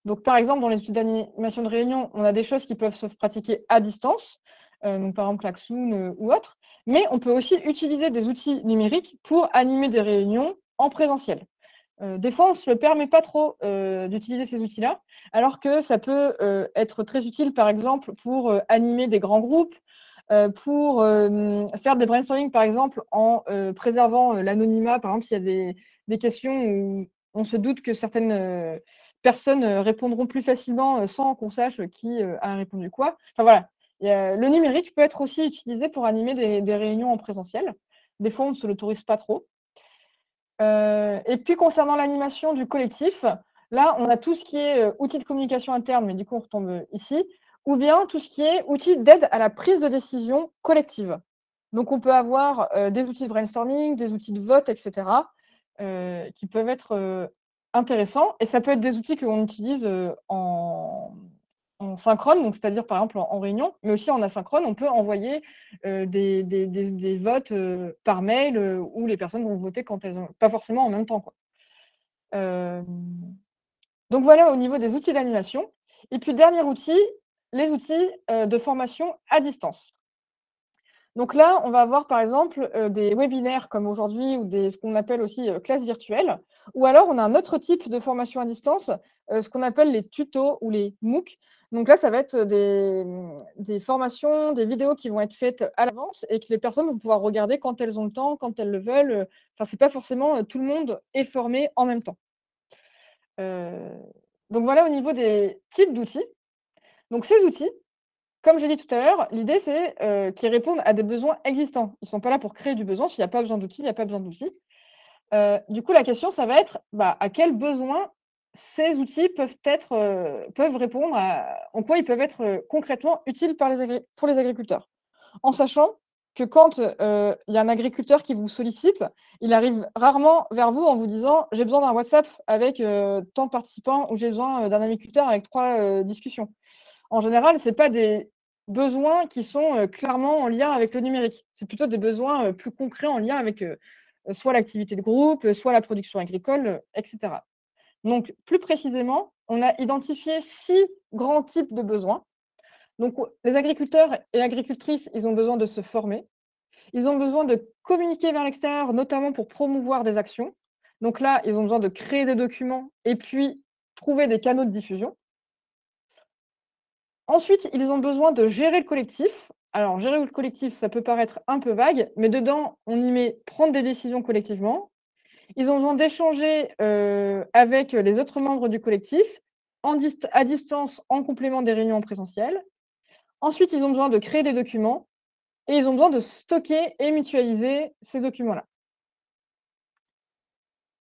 [SPEAKER 1] Donc, par exemple, dans les outils d'animation de réunion, on a des choses qui peuvent se pratiquer à distance, donc par exemple Klaxoon ou autre, mais on peut aussi utiliser des outils numériques pour animer des réunions en présentiel. Des fois, on ne se le permet pas trop d'utiliser ces outils-là, alors que ça peut être très utile, par exemple, pour animer des grands groupes, pour faire des brainstorming, par exemple, en préservant l'anonymat. Par exemple, s'il y a des questions où on se doute que certaines personnes répondront plus facilement sans qu'on sache qui a répondu quoi. Enfin voilà, le numérique peut être aussi utilisé pour animer des réunions en présentiel. Des fois, on ne se l'autorise pas trop. Et puis, concernant l'animation du collectif, là, on a tout ce qui est outils de communication interne, mais du coup, on retombe ici, ou bien tout ce qui est outils d'aide à la prise de décision collective. Donc, on peut avoir des outils de brainstorming, des outils de vote, etc., qui peuvent être intéressants. Et ça peut être des outils que l'on utilise en synchrone, donc c'est-à-dire par exemple en réunion, mais aussi en asynchrone, on peut envoyer des votes par mail où les personnes vont voter quand elles ont, pas forcément en même temps, quoi. Donc voilà au niveau des outils d'animation. Et puis dernier outil, les outils de formation à distance. Donc là, on va avoir par exemple des webinaires comme aujourd'hui ou ce qu'on appelle aussi classes virtuelles. Ou alors, on a un autre type de formation à distance, ce qu'on appelle les tutos ou les MOOC. Donc là, ça va être des formations, des vidéos qui vont être faites à l'avance et que les personnes vont pouvoir regarder quand elles ont le temps, quand elles le veulent. Enfin, ce n'est pas forcément tout le monde est formé en même temps. Donc voilà au niveau des types d'outils. Donc ces outils, comme j'ai dit tout à l'heure, l'idée, c'est qu'ils répondent à des besoins existants. Ils ne sont pas là pour créer du besoin. S'il n'y a pas besoin d'outils, il n'y a pas besoin d'outils. Du coup, la question, ça va être à quels besoins ces outils peuvent répondre, en quoi ils peuvent être concrètement utiles pour les agriculteurs. En sachant que quand il y a un agriculteur qui vous sollicite, il arrive rarement vers vous en vous disant « j'ai besoin d'un WhatsApp avec tant de participants » ou « j'ai besoin d'un agriculteur avec 3 discussions ». En général, ce n'est pas des besoins qui sont clairement en lien avec le numérique. C'est plutôt des besoins plus concrets en lien avec soit l'activité de groupe, soit la production agricole, etc. Donc, plus précisément, on a identifié 6 grands types de besoins. Donc, les agriculteurs et agricultrices, ils ont besoin de se former. Ils ont besoin de communiquer vers l'extérieur, notamment pour promouvoir des actions. Donc là, ils ont besoin de créer des documents et puis trouver des canaux de diffusion. Ensuite, ils ont besoin de gérer le collectif. Alors, gérer le collectif, ça peut paraître un peu vague, mais dedans, on y met prendre des décisions collectivement. Ils ont besoin d'échanger avec les autres membres du collectif, à distance, en complément des réunions en présentiel. Ensuite, ils ont besoin de créer des documents et ils ont besoin de stocker et mutualiser ces documents-là.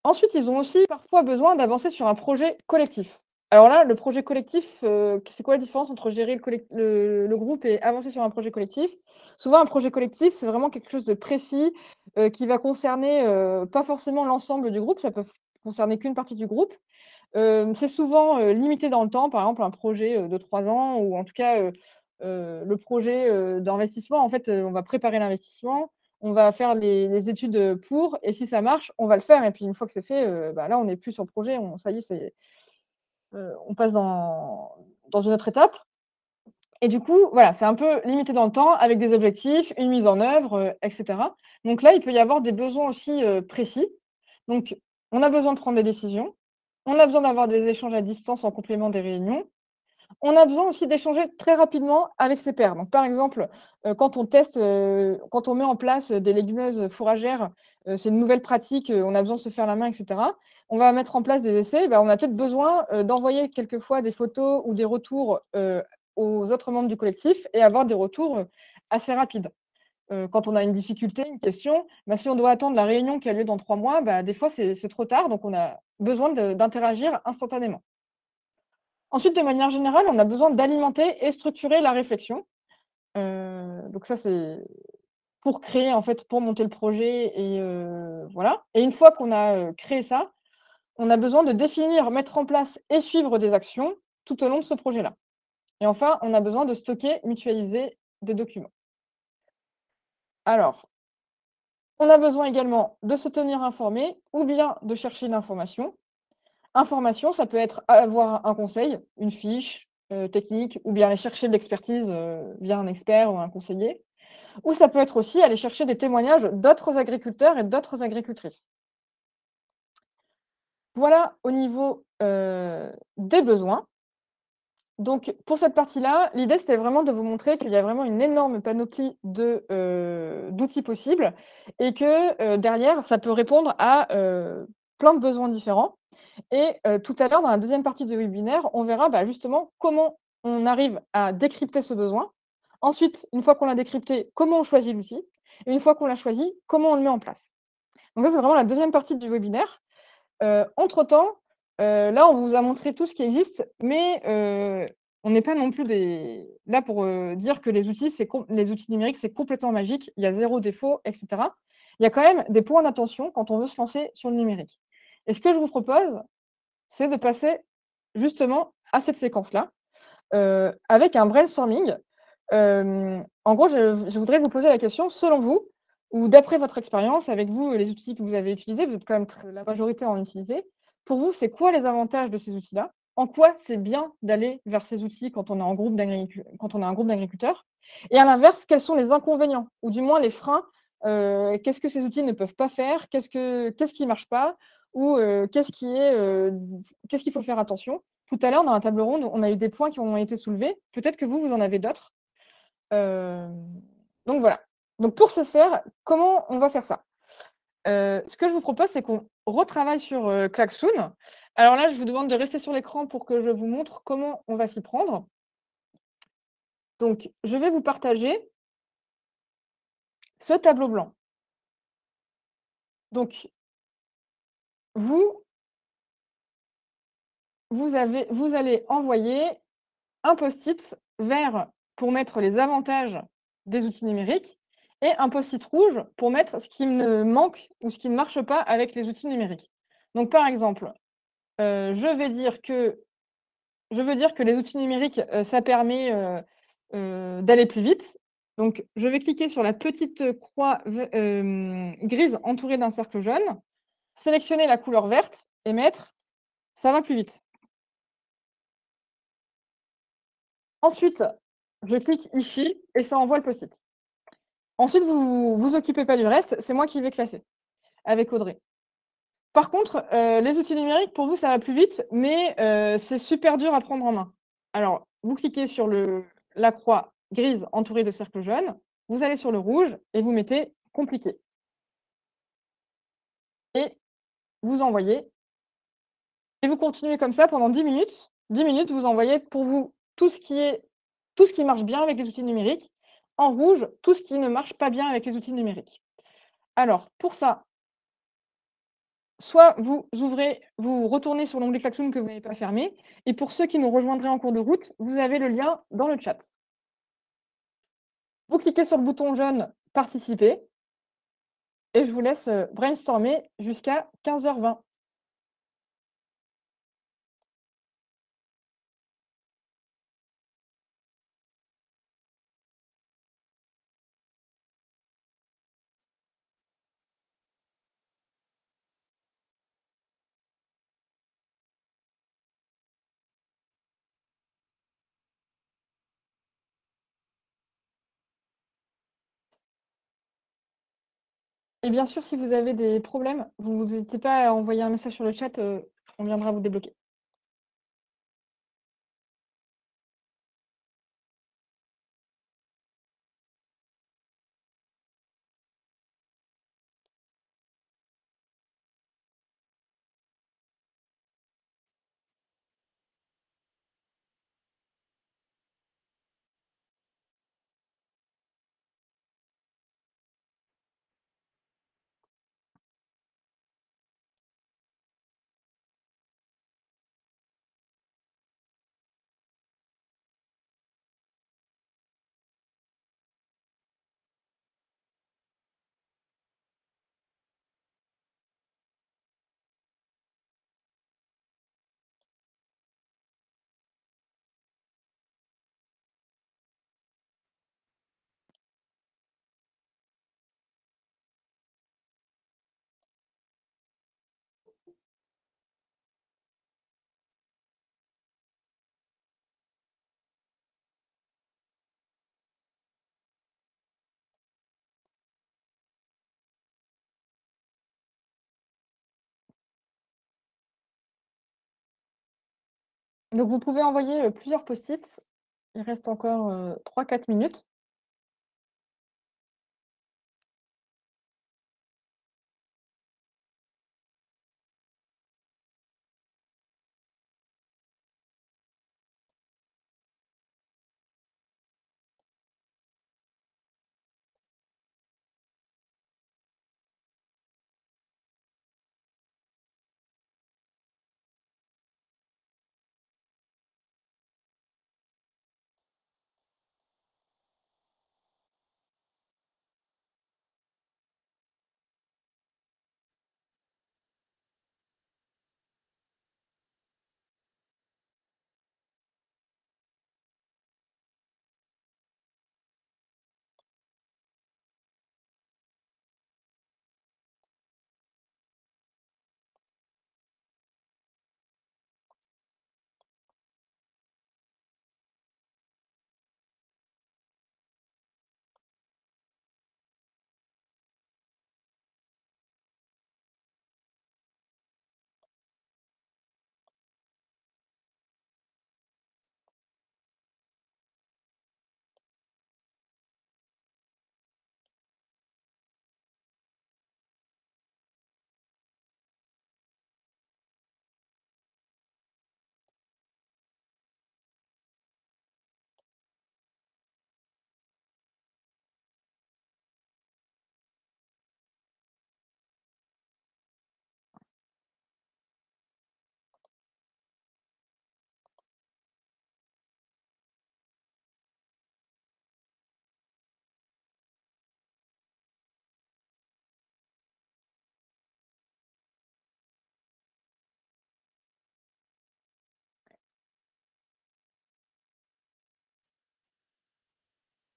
[SPEAKER 1] Ensuite, ils ont aussi parfois besoin d'avancer sur un projet collectif. Alors là, le projet collectif, c'est quoi la différence entre gérer le groupe et avancer sur un projet collectif? Souvent, un projet collectif, c'est vraiment quelque chose de précis, qui va concerner, pas forcément l'ensemble du groupe, ça peut concerner qu'une partie du groupe. C'est souvent, limité dans le temps, par exemple un projet, de 3 ans ou en tout cas, le projet, d'investissement. En fait, on va préparer l'investissement, on va faire les études, pour et si ça marche, on va le faire et puis une fois que c'est fait, bah, là, on n'est plus sur le projet, ça y est, on passe dans une autre étape et du coup, voilà, c'est un peu limité dans le temps avec des objectifs, une mise en œuvre, et cetera. Donc là, il peut y avoir des besoins aussi, précis. Donc on a besoin de prendre des décisions, on a besoin d'avoir des échanges à distance en complément des réunions. On a besoin aussi d'échanger très rapidement avec ses pairs. Donc, par exemple, quand on teste, quand on met en place des légumineuses fourragères, c'est une nouvelle pratique, on a besoin de se faire la main et cetera. On va mettre en place des essais, bah, on a peut-être besoin, d'envoyer quelquefois des photos ou des retours, aux autres membres du collectif et avoir des retours, assez rapides. Quand on a une difficulté, une question, bah, si on doit attendre la réunion qui a lieu dans 3 mois, bah, des fois c'est trop tard, donc on a besoin d'interagir instantanément. Ensuite, de manière générale, on a besoin d'alimenter et structurer la réflexion. Donc ça, c'est pour créer, en fait, pour monter le projet et voilà. Et une fois qu'on a, créé ça, on a besoin de définir, mettre en place et suivre des actions tout au long de ce projet-là. Et enfin, on a besoin de stocker, mutualiser des documents. Alors, on a besoin également de se tenir informé ou bien de chercher l'information. Information, ça peut être avoir un conseil, une fiche, technique ou bien aller chercher de l'expertise, via un expert ou un conseiller. Ou ça peut être aussi aller chercher des témoignages d'autres agriculteurs et d'autres agricultrices. Voilà au niveau, des besoins. Donc pour cette partie-là, l'idée, c'était vraiment de vous montrer qu'il y a vraiment une énorme panoplie d'outils possibles et que, derrière, ça peut répondre à, plein de besoins différents. Et tout à l'heure, dans la deuxième partie du webinaire, on verra, bah, justement comment on arrive à décrypter ce besoin. Ensuite, une fois qu'on l'a décrypté, comment on choisit l'outil et une fois qu'on l'a choisi, comment on le met en place. Donc ça, c'est vraiment la deuxième partie du webinaire. Entre-temps, là, on vous a montré tout ce qui existe, mais on n'est pas non plus là pour, dire que les outils numériques, c'est complètement magique, il y a 0 défaut et cetera. Il y a quand même des points d'attention quand on veut se lancer sur le numérique. Et ce que je vous propose, c'est de passer justement à cette séquence-là, avec un brainstorming. En gros, je voudrais vous poser la question, selon vous, ou d'après votre expérience, avec vous, les outils que vous avez utilisés, vous êtes quand même la majorité à en utiliser. Pour vous, c'est quoi les avantages de ces outils-là? En quoi c'est bien d'aller vers ces outils quand on est un groupe d'agriculteurs? Et à l'inverse, quels sont les inconvénients, ou du moins les freins? Qu'est-ce que ces outils ne peuvent pas faire? Qu'est-ce qui ne marche pas? Ou qu'est-ce qu'il faut faire attention? Tout à l'heure, dans la table ronde, on a eu des points qui ont été soulevés. Peut-être que vous en avez d'autres. Donc voilà. Donc pour ce faire, comment on va faire ça? Ce que je vous propose, c'est qu'on retravaille sur, Klaxoon. Alors là, je vous demande de rester sur l'écran pour que je vous montre comment on va s'y prendre. Donc, je vais vous partager ce tableau blanc. Donc, vous allez envoyer un post-it vert pour mettre les avantages des outils numériques et un post-it rouge pour mettre ce qui me manque ou ce qui ne marche pas avec les outils numériques. Donc, par exemple, je veux dire que les outils numériques, ça permet d'aller plus vite. Donc, je vais cliquer sur la petite croix grise entourée d'un cercle jaune, sélectionner la couleur verte et mettre « ça va plus vite ». Ensuite, je clique ici et ça envoie le post-it. Ensuite, vous vous occupez pas du reste, c'est moi qui vais classer avec Audrey. Par contre, les outils numériques, pour vous, ça va plus vite, mais c'est super dur à prendre en main. Alors, vous cliquez sur la croix grise entourée de cercles jaunes, vous allez sur le rouge et vous mettez « Compliqué ». Et vous envoyez. Et vous continuez comme ça pendant 10 minutes. 10 minutes, vous envoyez pour vous tout ce qui marche bien avec les outils numériques. En rouge, tout ce qui ne marche pas bien avec les outils numériques. Alors, pour ça, soit vous retournez sur l'onglet Klaxoon que vous n'avez pas fermé, et pour ceux qui nous rejoindraient en cours de route, vous avez le lien dans le chat. Vous cliquez sur le bouton jaune « Participer » et je vous laisse brainstormer jusqu'à 15h20. Et bien sûr, si vous avez des problèmes, vous n'hésitez pas à envoyer un message sur le chat, on viendra vous débloquer. Donc vous pouvez envoyer plusieurs post-it. Il reste encore 3-4 minutes.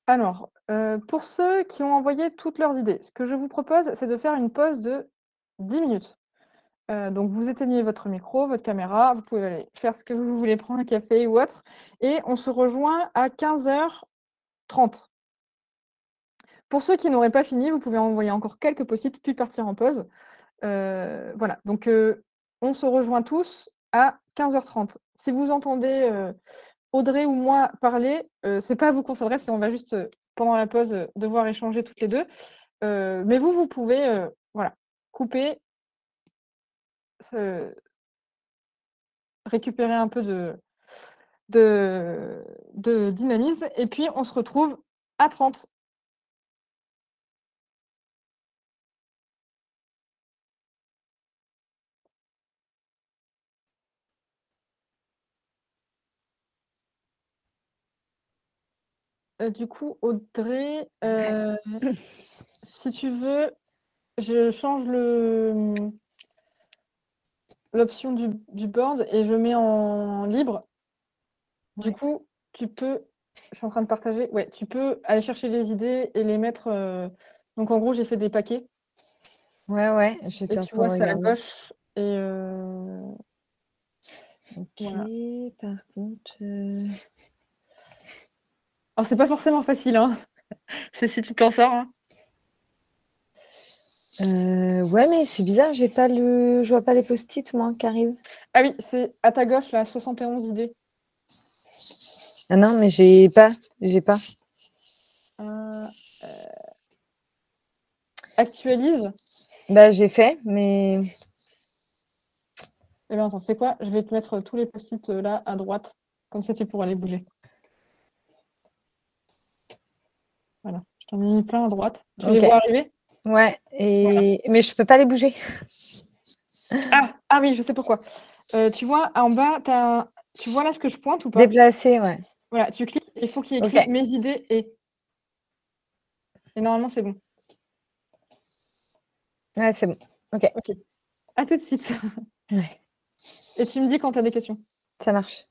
[SPEAKER 1] Alors, pour ceux qui ont envoyé toutes leurs idées, ce que je vous propose, c'est de faire une pause de 10 minutes. Donc vous éteignez votre micro, votre caméra, vous pouvez aller faire ce que vous voulez, prendre un café ou autre, et on se rejoint à 15h30. pour ceux qui n'auraient pas fini, vous pouvez envoyer encore quelques post-it, puis partir en pause. Voilà, donc on se rejoint tous à 15h30. Si vous entendez Audrey ou moi parler, c'est pas à vous qu'on s'adresse, on va juste pendant la pause devoir échanger toutes les deux. Mais vous pouvez voilà, couper, récupérer un peu de dynamisme et puis on se retrouve à 30. Du coup, Audrey, si tu veux, je change l'option du board et je mets en libre. Du coup, tu peux, je suis en train de partager, ouais, tu peux aller chercher les idées et les mettre. Donc en gros, j'ai fait des paquets.
[SPEAKER 4] Ouais,
[SPEAKER 1] Et
[SPEAKER 4] j'étais en
[SPEAKER 1] tu
[SPEAKER 4] train
[SPEAKER 1] vois,
[SPEAKER 4] de
[SPEAKER 1] c'est à
[SPEAKER 4] regarder.
[SPEAKER 1] gauche. Et
[SPEAKER 4] Ok,
[SPEAKER 1] voilà.
[SPEAKER 4] par contre.
[SPEAKER 1] Alors, c'est pas forcément facile, hein. C'est si tu t'en sors. Hein.
[SPEAKER 4] Ouais, mais c'est bizarre, je vois pas les post-it, moi, qui arrivent.
[SPEAKER 1] Ah oui, c'est à ta gauche, là, 71 idées.
[SPEAKER 4] Ah non, mais j'ai pas.
[SPEAKER 1] Actualise.
[SPEAKER 4] Bah, j'ai fait, mais.
[SPEAKER 1] Eh bien, attends, c'est quoi? Je vais te mettre tous les post-it là, à droite. Comme ça, tu pourras les bouger. Voilà, je t'en ai mis plein à droite. Tu les
[SPEAKER 4] Ok.
[SPEAKER 1] vois arriver?
[SPEAKER 4] Ouais,
[SPEAKER 1] Voilà.
[SPEAKER 4] mais je peux pas les bouger.
[SPEAKER 1] Ah oui, je sais pourquoi. Tu vois, en bas, tu vois là ce que je pointe ou pas?
[SPEAKER 4] Déplacer, ouais.
[SPEAKER 1] Voilà, tu cliques, il faut qu'il y ait
[SPEAKER 4] Ok.
[SPEAKER 1] écrit mes idées et normalement, c'est bon.
[SPEAKER 4] Ouais, c'est bon. Ok.
[SPEAKER 1] À tout de suite.
[SPEAKER 4] Ouais,
[SPEAKER 1] Et tu me dis quand tu as des questions.
[SPEAKER 4] ça marche.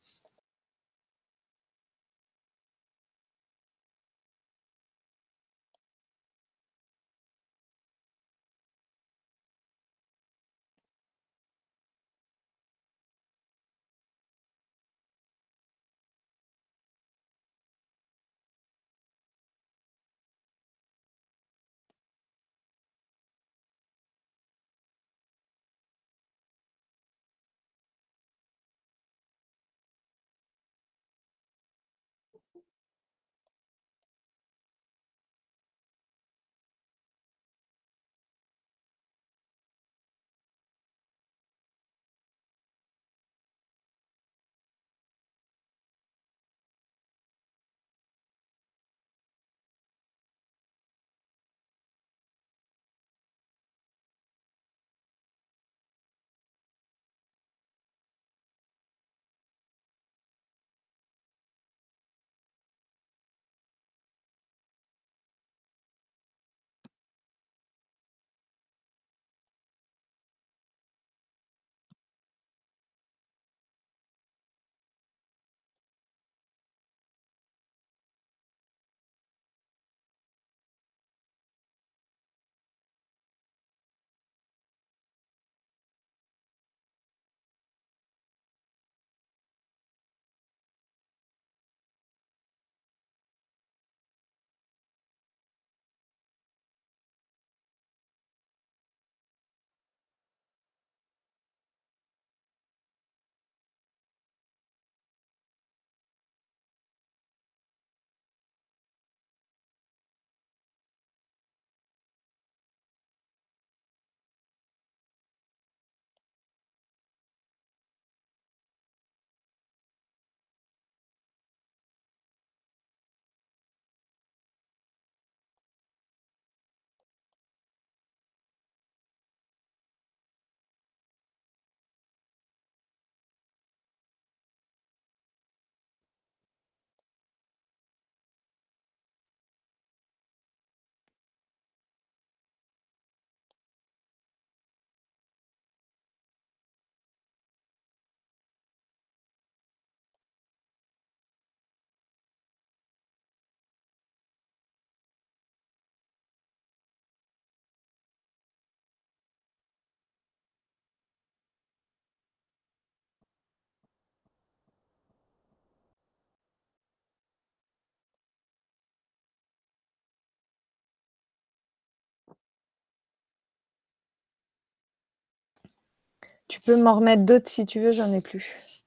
[SPEAKER 4] Tu peux m'en remettre d'autres si tu veux, j'en ai plus.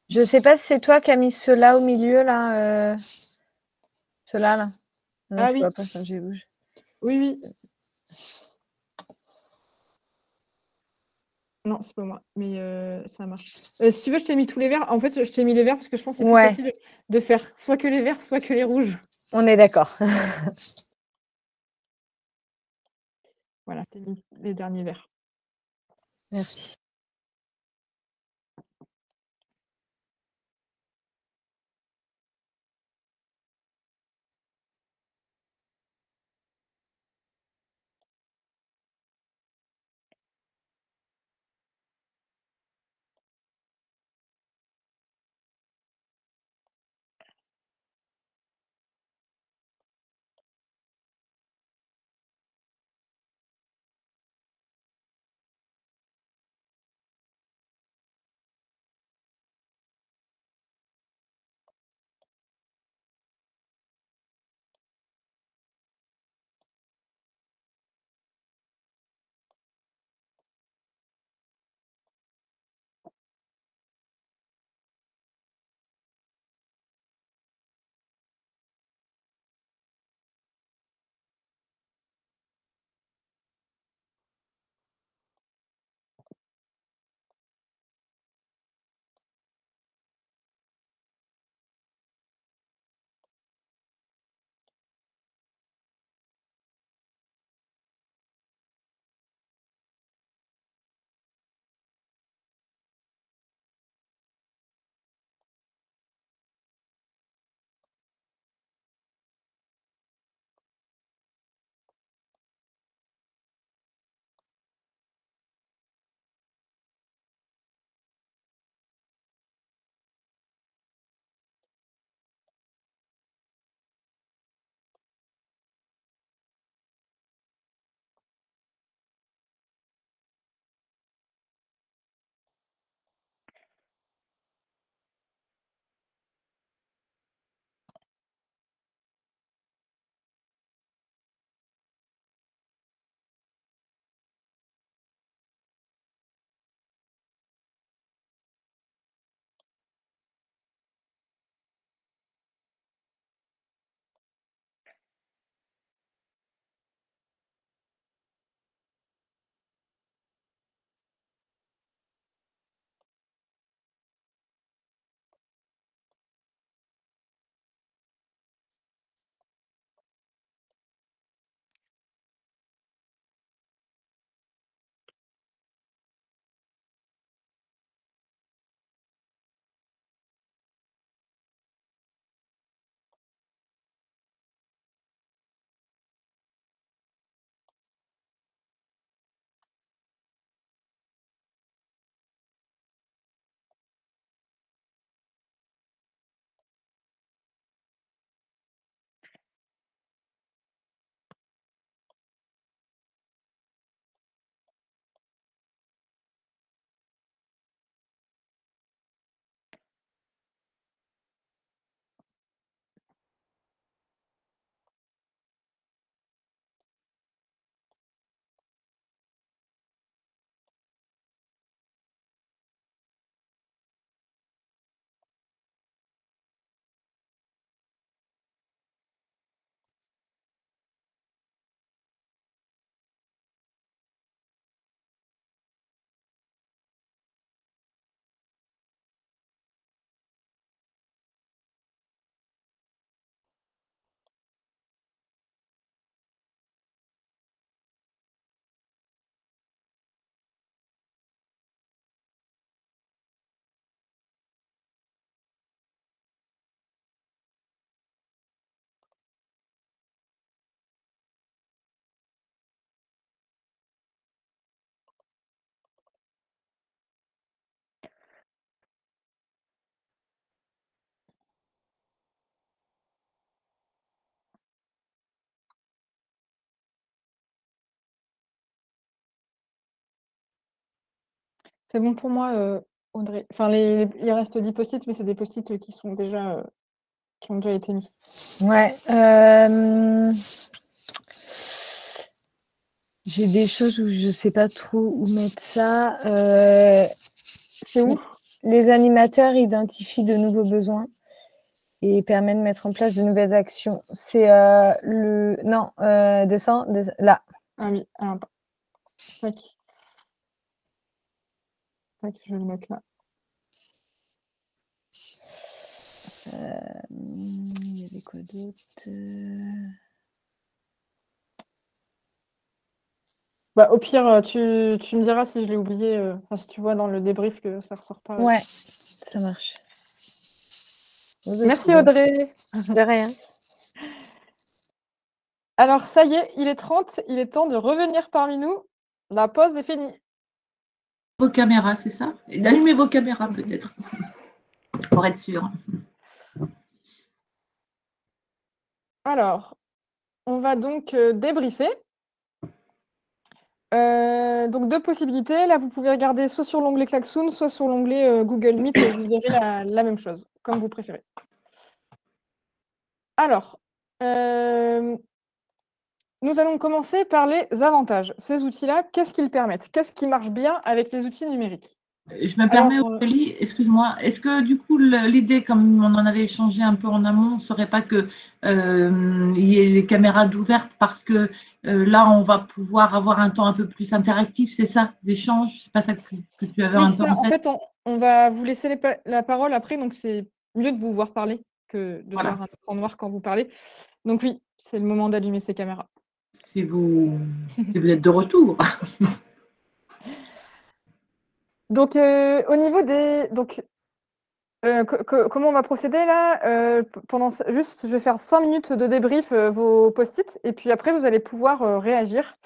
[SPEAKER 4] Je ne sais pas si c'est toi qui as mis ceux-là au milieu, là. Ceux-là, là. Non,
[SPEAKER 1] Ah
[SPEAKER 4] tu
[SPEAKER 1] oui.
[SPEAKER 4] vois pas ça, j'ai bougé.
[SPEAKER 1] Oui, oui. Non, c'est pas moi, mais ça marche. Si tu veux, je t'ai mis tous les verts. En fait, je t'ai mis les verts parce que je pense que c'est plus facile de faire soit que les verts, soit que les rouges.
[SPEAKER 4] On est d'accord.
[SPEAKER 1] Voilà, je t'ai mis les derniers verts.
[SPEAKER 4] Merci.
[SPEAKER 1] C'est bon pour moi, Audrey. Enfin, il reste 10 post-it, mais c'est des post-it qui sont déjà, qui ont déjà été mis.
[SPEAKER 4] Ouais. J'ai des choses où je ne sais pas trop où mettre ça.
[SPEAKER 1] C'est où?
[SPEAKER 4] Les animateurs identifient de nouveaux besoins et permettent de mettre en place de nouvelles actions. C'est le... Non, descends, là.
[SPEAKER 1] Ah oui, alors, tac. Tac, je vais le mettre là.
[SPEAKER 4] Il y avait quoi d'autre?
[SPEAKER 1] Bah, au pire, tu me diras si je l'ai oublié, enfin, si tu vois dans le débrief que ça ressort pas.
[SPEAKER 4] Ouais, ça marche.
[SPEAKER 1] Merci Audrey.
[SPEAKER 4] De rien.
[SPEAKER 1] Alors ça y est, il est 30, il est temps de revenir parmi nous. La pause est finie.
[SPEAKER 6] Vos caméras, c'est ça? Et d'allumer vos caméras peut-être, pour être sûr.
[SPEAKER 1] Alors, on va donc débriefer. Donc deux possibilités. Là, vous pouvez regarder soit sur l'onglet Klaxoon, soit sur l'onglet Google Meet. Vous verrez la même chose, comme vous préférez. Alors, nous allons commencer par les avantages. Ces outils-là, qu'est-ce qu'ils permettent? Qu'est-ce qui marche bien avec les outils numériques?
[SPEAKER 6] Je me permets, Aurélie, excuse-moi, est-ce que du coup l'idée, comme on en avait échangé un peu en amont, ne serait pas que il y ait les caméras ouvertes parce que là on va pouvoir avoir un temps un peu plus interactif, c'est ça, d'échange? C'est pas ça que tu avais un peu en tête?
[SPEAKER 1] En fait, on va vous laisser la parole après, donc c'est mieux de vous voir parler que de voir un écran noir quand vous parlez. Donc oui, c'est le moment d'allumer ces caméras.
[SPEAKER 6] Si vous êtes de retour.
[SPEAKER 1] Donc, au niveau des... comment on va procéder là? Je vais faire 5 minutes de débrief vos post-it, et puis après, vous allez pouvoir réagir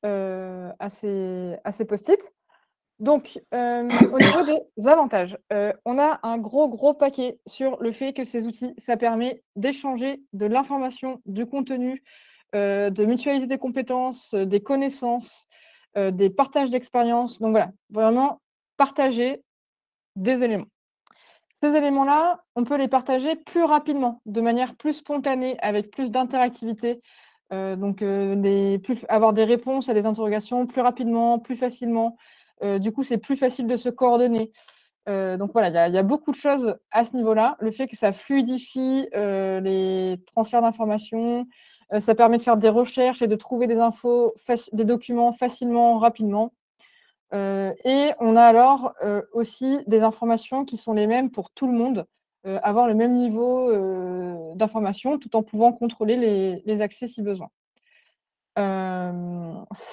[SPEAKER 1] à ces post-it. Donc, au niveau des avantages, on a un gros paquet sur le fait que ces outils, ça permet d'échanger de l'information, du contenu, de mutualiser des compétences, des connaissances, des partages d'expériences. Donc voilà, vraiment partager des éléments. Ces éléments-là, on peut les partager plus rapidement, de manière plus spontanée, avec plus d'interactivité. Avoir des réponses à des interrogations plus rapidement, plus facilement. Du coup, c'est plus facile de se coordonner. Donc voilà, il y a beaucoup de choses à ce niveau-là. Le fait que ça fluidifie les transferts d'informations, ça permet de faire des recherches et de trouver des infos, des documents facilement, rapidement. Et on a alors aussi des informations qui sont les mêmes pour tout le monde, avoir le même niveau d'information tout en pouvant contrôler les accès si besoin.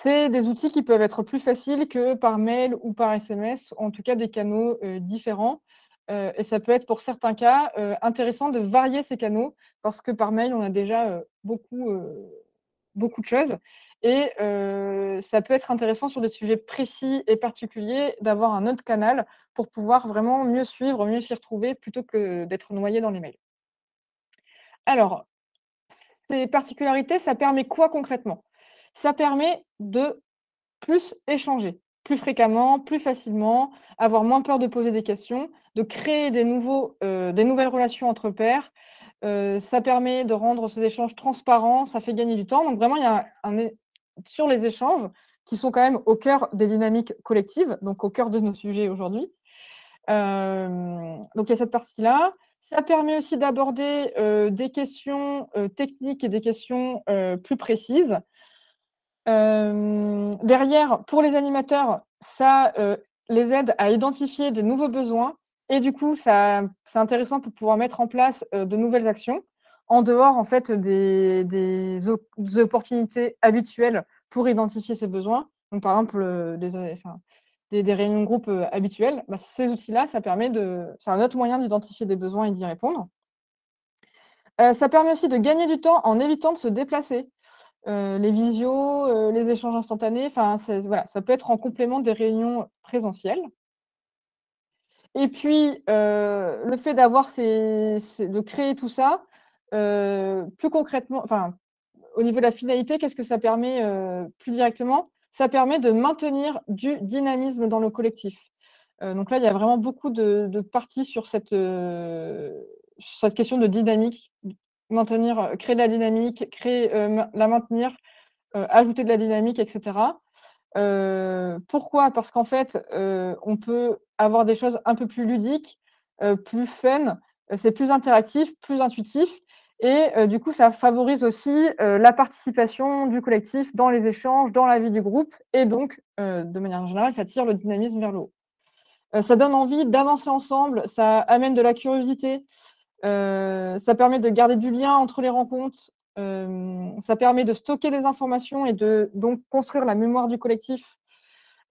[SPEAKER 1] C'est des outils qui peuvent être plus faciles que par mail ou par SMS, en tout cas des canaux différents. Et ça peut être pour certains cas intéressant de varier ces canaux parce que par mail, on a déjà beaucoup de choses. Et ça peut être intéressant sur des sujets précis et particuliers d'avoir un autre canal pour pouvoir vraiment mieux suivre, mieux s'y retrouver plutôt que d'être noyé dans les mails. Alors, ces particularités, ça permet quoi concrètement? Ça permet de plus échanger, plus fréquemment, plus facilement, avoir moins peur de poser des questions, de créer des nouvelles relations entre pairs. Ça permet de rendre ces échanges transparents, ça fait gagner du temps. Donc vraiment, il y a sur les échanges qui sont quand même au cœur des dynamiques collectives, donc au cœur de nos sujets aujourd'hui. Donc il y a cette partie-là. Ça permet aussi d'aborder des questions techniques et des questions plus précises. Derrière, pour les animateurs, ça les aide à identifier des nouveaux besoins et du coup, c'est intéressant pour pouvoir mettre en place de nouvelles actions en dehors en fait des opportunités habituelles pour identifier ces besoins. Donc par exemple, des réunions de groupe habituelles, ces outils-là, c'est un autre moyen d'identifier des besoins et d'y répondre. Ça permet aussi de gagner du temps en évitant de se déplacer. Les visios, les échanges instantanés, voilà, ça peut être en complément des réunions présentielles. Et puis, le fait d'avoir de créer tout ça, plus concrètement, au niveau de la finalité, qu'est-ce que ça permet plus directement? Ça permet de maintenir du dynamisme dans le collectif. Donc là, il y a vraiment beaucoup de parties sur cette question de dynamique, créer de la dynamique, la maintenir, ajouter de la dynamique, etc. Pourquoi? Parce qu'en fait, on peut avoir des choses un peu plus ludiques, plus fun, c'est plus interactif, plus intuitif et du coup, ça favorise aussi, la participation du collectif dans les échanges, dans la vie du groupe et donc, de manière générale, ça tire le dynamisme vers le haut. Ça donne envie d'avancer ensemble, ça amène de la curiosité, ça permet de garder du lien entre les rencontres, ça permet de stocker des informations et de donc construire la mémoire du collectif.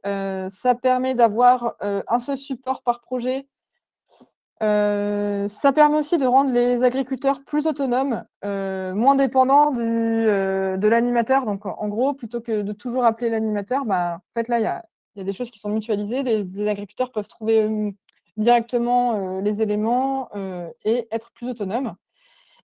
[SPEAKER 1] Ça permet d'avoir, un seul support par projet. Ça permet aussi de rendre les agriculteurs plus autonomes, moins dépendants de l'animateur. Donc en gros, plutôt que de toujours appeler l'animateur, bah, en fait, là, il y a des choses qui sont mutualisées. Les agriculteurs peuvent trouver, directement, les éléments, et être plus autonomes.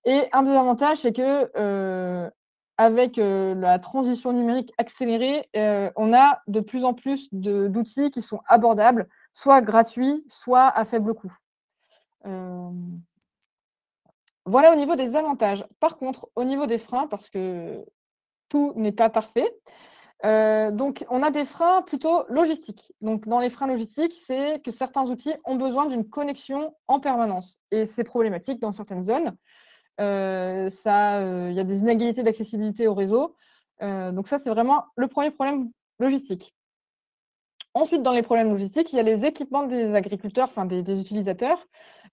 [SPEAKER 1] Et un des avantages, c'est que, avec, la transition numérique accélérée, on a de plus en plus d'outils qui sont abordables, soit gratuits, soit à faible coût. Voilà au niveau des avantages. Par contre, au niveau des freins, parce que tout n'est pas parfait, donc on a des freins plutôt logistiques. Donc dans les freins logistiques, c'est que certains outils ont besoin d'une connexion en permanence et c'est problématique dans certaines zones. Il y a des inégalités d'accessibilité au réseau. Donc ça, c'est vraiment le premier problème logistique. Ensuite, dans les problèmes logistiques, il y a les équipements des agriculteurs, enfin des utilisateurs.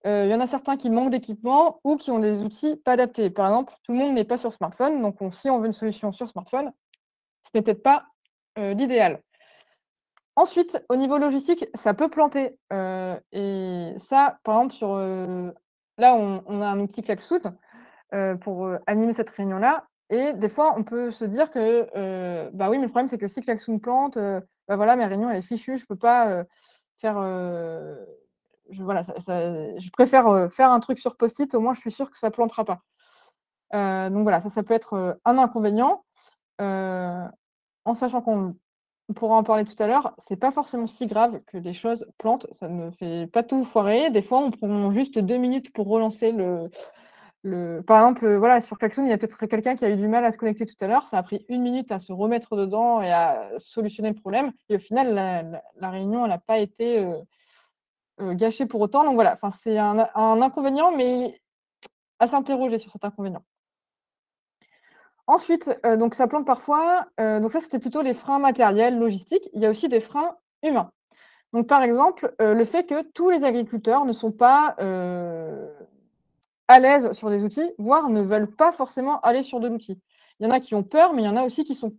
[SPEAKER 1] Il y en a certains qui manquent d'équipements ou qui ont des outils pas adaptés. Par exemple, tout le monde n'est pas sur smartphone, donc si on veut une solution sur smartphone, ce n'est peut-être pas l'idéal. Ensuite, au niveau logistique, ça peut planter. Et ça, par exemple, là, on a un outil Klaxoon pour animer cette réunion-là. Et des fois, on peut se dire que, bah oui, mais le problème, c'est que si Klaxoon plante, bah voilà, ma réunion, elle est fichue, je ne peux pas faire. Voilà, je préfère faire un truc sur post-it, au moins, je suis sûre que ça ne plantera pas. Donc voilà, ça peut être un inconvénient. En sachant qu'on pourra en parler tout à l'heure, c'est pas forcément si grave que les choses plantent, ça ne fait pas tout foirer. Des fois, on prend juste 2 minutes pour relancer par exemple, voilà, sur Klaxoon, il y a peut-être quelqu'un qui a eu du mal à se connecter tout à l'heure. Ça a pris 1 minute à se remettre dedans et à solutionner le problème. Et au final, la réunion, elle n'a pas été gâchée pour autant. Donc voilà, c'est un inconvénient, mais à s'interroger sur cet inconvénient. Ensuite, donc ça plante parfois. Donc ça, c'était plutôt les freins matériels, logistiques. Il y a aussi des freins humains. Donc par exemple, le fait que tous les agriculteurs ne sont pas à l'aise sur des outils, voire ne veulent pas forcément aller sur de l'outil. Il y en a qui ont peur, mais il y en a aussi qui sont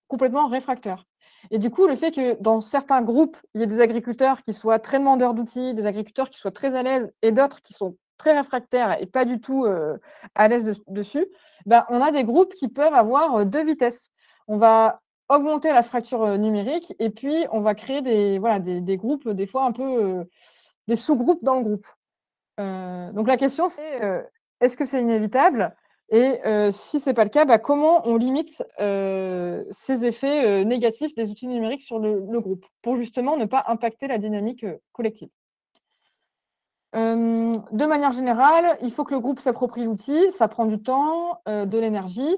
[SPEAKER 1] complètement réfractaires. Et du coup, le fait que dans certains groupes, il y ait des agriculteurs qui soient très demandeurs d'outils, des agriculteurs qui soient très à l'aise et d'autres qui sont très réfractaires et pas du tout à l'aise dessus, ben, on a des groupes qui peuvent avoir 2 vitesses. On va augmenter la fracture numérique et puis on va créer des groupes, des fois un peu des sous-groupes dans le groupe. Donc la question c'est, est-ce que c'est inévitable? Et si ce n'est pas le cas, bah, comment on limite ces effets négatifs des outils numériques sur le groupe, pour justement ne pas impacter la dynamique collective? De manière générale, il faut que le groupe s'approprie l'outil, ça prend du temps, de l'énergie.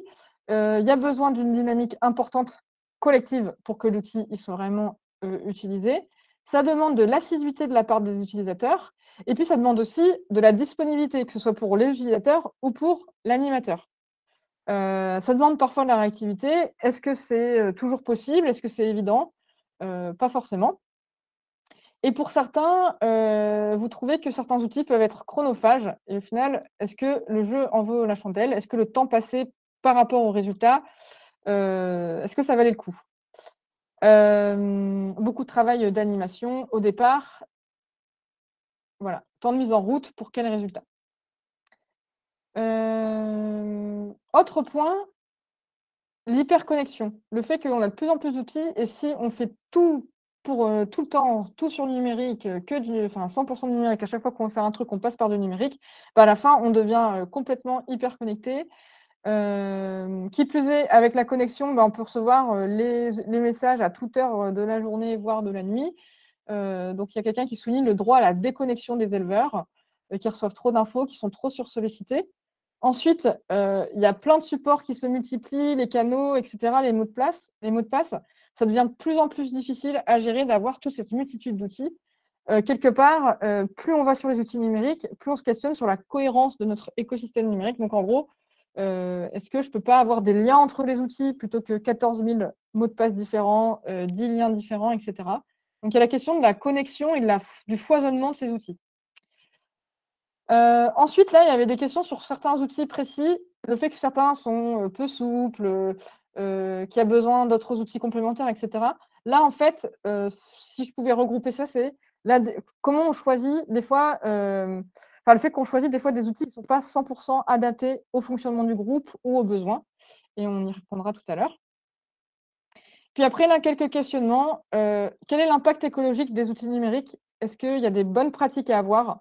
[SPEAKER 1] Il y a besoin d'une dynamique importante collective pour que l'outil soit vraiment utilisé. Ça demande de l'assiduité de la part des utilisateurs et puis ça demande aussi de la disponibilité, que ce soit pour les utilisateurs ou pour l'animateur. Ça demande parfois de la réactivité. Est-ce que c'est toujours possible? Est-ce que c'est évident? Pas forcément. Et pour certains, vous trouvez que certains outils peuvent être chronophages et au final, est-ce que le jeu en vaut la chandelle? Est-ce que le temps passé par rapport au résultat, est-ce que ça valait le coup? Beaucoup de travail d'animation au départ. Voilà, temps de mise en route pour quel résultat? Autre point, l'hyperconnexion. Le fait qu'on a de plus en plus d'outils et si on fait tout pour, tout le temps, tout sur le numérique, 100 % numérique, à chaque fois qu'on veut faire un truc, on passe par du numérique, bah, à la fin, on devient, complètement hyper connecté. Qui plus est, avec la connexion, bah, on peut recevoir, les messages à toute heure, de la journée, voire de la nuit. Donc il y a quelqu'un qui souligne le droit à la déconnexion des éleveurs, qui reçoivent trop d'infos, qui sont trop sursollicités. Ensuite, il y a plein de supports qui se multiplient, les canaux, etc., les mots de passe. Ça devient de plus en plus difficile à gérer d'avoir toute cette multitude d'outils. Quelque part, plus on va sur les outils numériques, plus on se questionne sur la cohérence de notre écosystème numérique. Donc, en gros, est-ce que je ne peux pas avoir des liens entre les outils plutôt que 14 000 mots de passe différents, 10 liens différents, etc. Donc, il y a la question de la connexion et du foisonnement de ces outils. Ensuite, là, il y avait des questions sur certains outils précis. Le fait que certains sont peu souples, qu'il y a besoin d'autres outils complémentaires, etc. Là, en fait, si je pouvais regrouper ça, c'est comment on choisit des fois, le fait qu'on choisit des fois des outils qui ne sont pas 100% adaptés au fonctionnement du groupe ou aux besoins. Et on y répondra tout à l'heure. Puis après, là, quelques questionnements. Quel est l'impact écologique des outils numériques? Est-ce qu'il y a des bonnes pratiques à avoir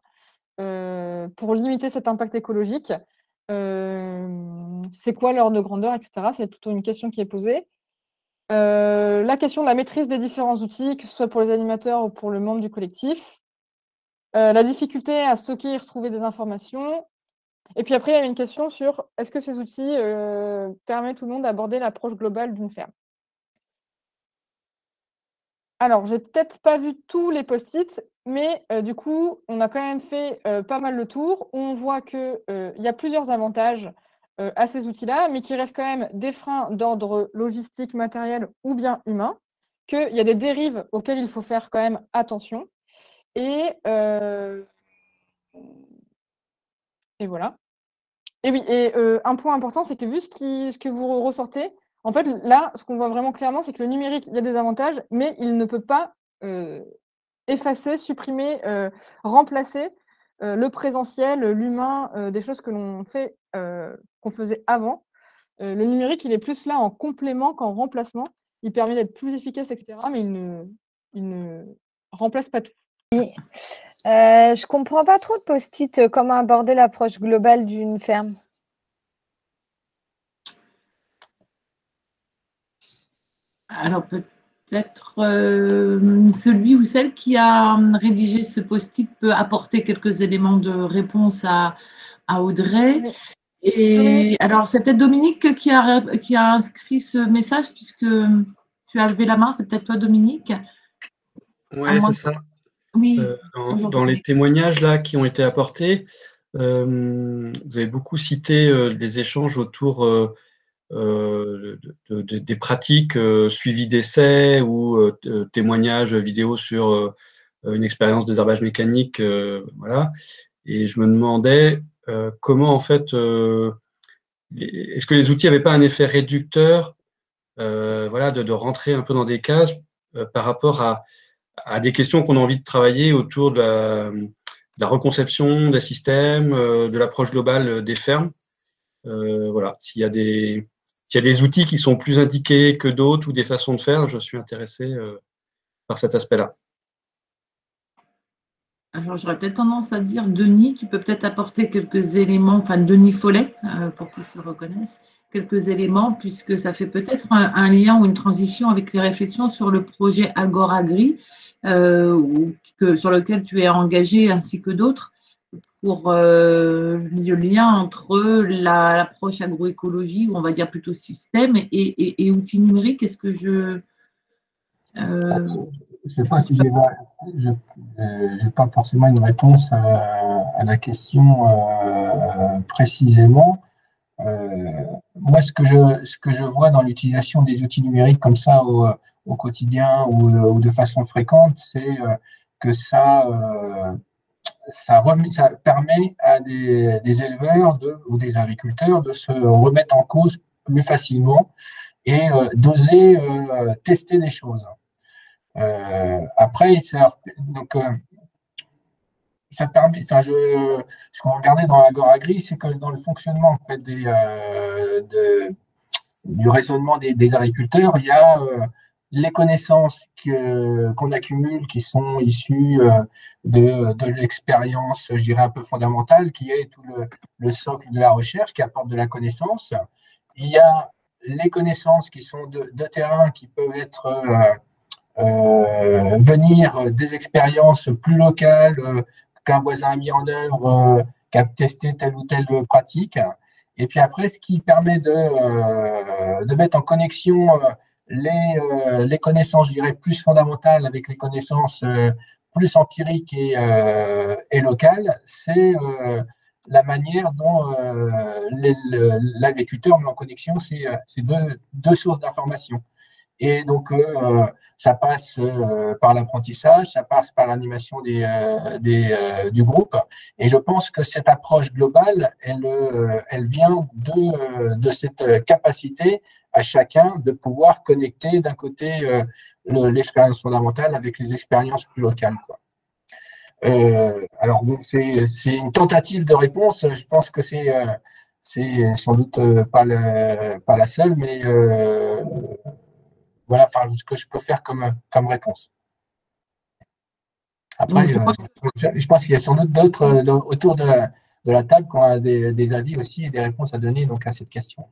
[SPEAKER 1] pour limiter cet impact écologique? C'est quoi l'ordre de grandeur, etc. C'est plutôt une question qui est posée. La question de la maîtrise des différents outils, que ce soit pour les animateurs ou pour le membre du collectif. La difficulté à stocker et retrouver des informations. Et puis après, il y avait une question sur est-ce que ces outils permettent ou non d'aborder l'approche globale d'une ferme? Alors, j'ai peut-être pas vu tous les post-it, mais du coup, on a quand même fait pas mal le tour. On voit qu'il y a plusieurs avantages à ces outils-là, mais qu'il reste quand même des freins d'ordre logistique, matériel ou bien humain, qu'il y a des dérives auxquelles il faut faire quand même attention. Et voilà. Et oui, et un point important, c'est que vu ce que vous ressortez, en fait, là, ce qu'on voit vraiment clairement, c'est que le numérique, il y a des avantages, mais il ne peut pas effacer, supprimer, remplacer le présentiel, l'humain, des choses que l'on fait, qu'on faisait avant. Le numérique, il est plus là en complément qu'en remplacement. Il permet d'être plus efficace, etc., mais il ne remplace pas tout.
[SPEAKER 4] Je ne comprends pas trop de post-it, comment aborder l'approche globale d'une ferme.
[SPEAKER 6] Alors peut-être celui ou celle qui a rédigé ce post-it peut apporter quelques éléments de réponse à Audrey. Oui. Et alors c'est peut-être Dominique qui a inscrit ce message puisque tu as levé la main. C'est peut-être toi, Dominique?
[SPEAKER 7] Oui, c'est ça.
[SPEAKER 6] Oui.
[SPEAKER 7] Dans les témoignages là qui ont été apportés, vous avez beaucoup cité des échanges autour des pratiques suivies d'essais ou témoignages vidéo sur une expérience de désherbage mécanique, voilà. Et je me demandais comment en fait, est-ce que les outils n'avaient pas un effet réducteur, voilà, de rentrer un peu dans des cases par rapport à des questions qu'on a envie de travailler autour de la reconception des systèmes, de l'approche globale des fermes. Voilà, s'il y a des outils qui sont plus indiqués que d'autres ou des façons de faire, je suis intéressé par cet aspect-là.
[SPEAKER 6] Alors, j'aurais peut-être tendance à dire, Denis, tu peux peut-être apporter quelques éléments, enfin Denis Follet, pour qu'ils se reconnaissent, quelques éléments, puisque ça fait peut-être un lien ou une transition avec les réflexions sur le projet Agoragri, sur lequel tu es engagé, ainsi que d'autres, pour le lien entre l'approche agroécologie, ou on va dire plutôt système, et outils numériques. Est-ce que je
[SPEAKER 2] ne sais pas si je n'ai pas forcément une réponse à la question précisément. Moi, ce que je vois dans l'utilisation des outils numériques comme ça au quotidien ou de façon fréquente, c'est que ça permet à des éleveurs ou des agriculteurs de se remettre en cause plus facilement et d'oser tester des choses. Après, ça permet, ce qu'on regardait dans Agoragri, c'est que dans le fonctionnement en fait, du raisonnement des agriculteurs, il y a les connaissances qu'on accumule qui sont issues de l'expérience, je dirais, un peu fondamentale, qui est tout le socle de la recherche, qui apporte de la connaissance. Il y a les connaissances qui sont de terrain, qui peuvent être venir des expériences plus locales qu'un voisin a mis en œuvre, qui a testé telle ou telle pratique. Et puis après, ce qui permet de mettre en connexion les connaissances, je dirais, plus fondamentales avec les connaissances plus empiriques et locales, c'est la manière dont l'agriculteur met en connexion ces deux sources d'information. Et donc, ça passe par l'apprentissage, ça passe par l'animation du groupe. Et je pense que cette approche globale, elle vient de cette capacité à chacun de pouvoir connecter d'un côté l'expérience fondamentale avec les expériences plus locales, quoi. Alors, bon, c'est une tentative de réponse. Je pense que c'est sans doute pas la seule, mais voilà, enfin, ce que je peux faire comme réponse. Après, je pense qu'il y a sans doute d'autres autour de la table qui ont des avis aussi et des réponses à donner donc, à cette question.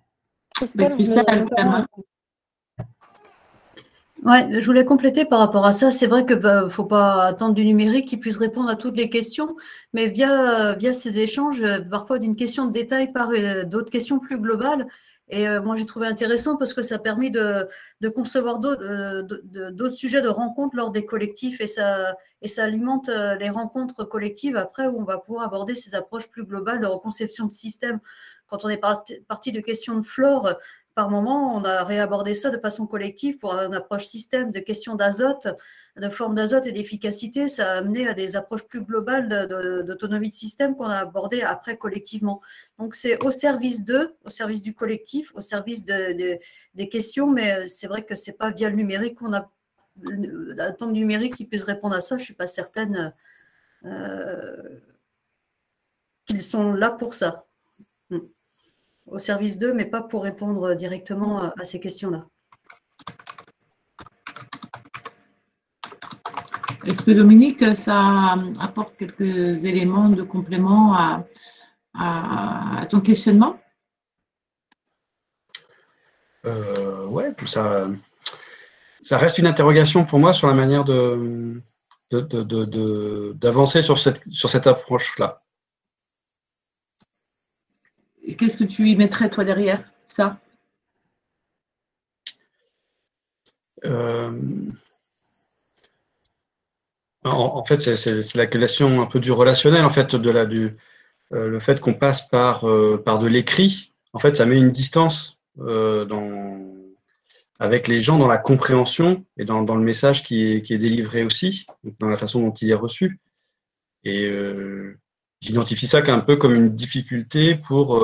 [SPEAKER 3] Ouais, je voulais compléter par rapport à ça. C'est vrai que faut pas attendre du numérique qui puisse répondre à toutes les questions, mais via ces échanges, parfois d'une question de détail par d'autres questions plus globales. Et moi, j'ai trouvé intéressant parce que ça a permis de concevoir d'autres sujets de rencontres lors des collectifs et ça alimente les rencontres collectives après où on va pouvoir aborder ces approches plus globales de reconception de système. Quand on est parti de questions de flore, par moment, on a réabordé ça de façon collective pour une approche système de questions d'azote, de forme d'azote et d'efficacité. Ça a amené à des approches plus globales d'autonomie de système qu'on a abordées après collectivement. Donc, c'est au service d'eux, au service du collectif, au service des questions, mais c'est vrai que ce n'est pas via le numérique qu'on a attendre du numérique qui puisse répondre à ça. Je ne suis pas certaine qu'ils sont là pour ça. Au service d'eux, mais pas pour répondre directement à ces questions-là.
[SPEAKER 6] Est-ce que Dominique, ça apporte quelques éléments de complément à ton questionnement?
[SPEAKER 7] Ouais, ça reste une interrogation pour moi sur la manière d'avancer sur cette approche-là.
[SPEAKER 6] Et qu'est-ce que tu y mettrais, toi, derrière ça?
[SPEAKER 7] En fait, c'est la question un peu du relationnel, en fait, le fait qu'on passe par de l'écrit. En fait, ça met une distance avec les gens dans la compréhension et dans le message qui est délivré aussi, dans la façon dont il est reçu. Et j'identifie ça un peu comme une difficulté pour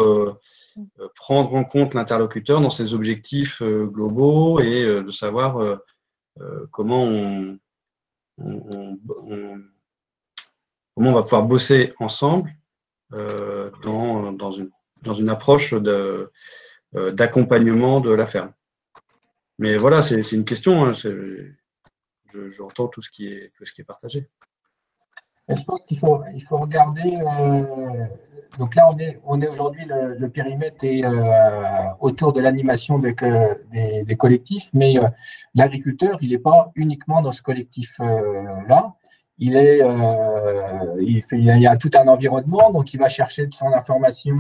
[SPEAKER 7] prendre en compte l'interlocuteur dans ses objectifs globaux et de savoir comment on va pouvoir bosser ensemble dans une approche d'accompagnement de la ferme. Mais voilà, c'est une question. Hein, j'entends tout ce qui est partagé.
[SPEAKER 2] Je pense qu'il faut regarder. Donc là, on est aujourd'hui, le périmètre est autour de l'animation des collectifs, mais l'agriculteur, il n'est pas uniquement dans ce collectif-là. Il y a tout un environnement, donc il va chercher son information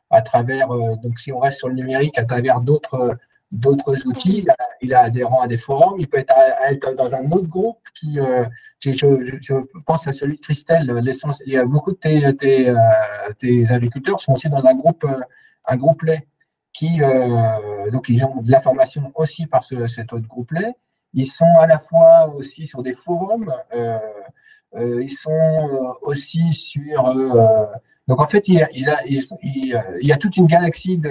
[SPEAKER 2] à travers, donc si on reste sur le numérique, à travers d'autres outils. Il est adhérent à des forums, il peut être dans un autre groupe qui, je pense à celui de Christelle, il y a beaucoup de tes agriculteurs sont aussi dans un groupe lait qui, donc ils ont de l'information aussi par cet autre groupe lait. Ils sont à la fois aussi sur des forums, ils sont aussi sur... donc en fait, il y a toute une galaxie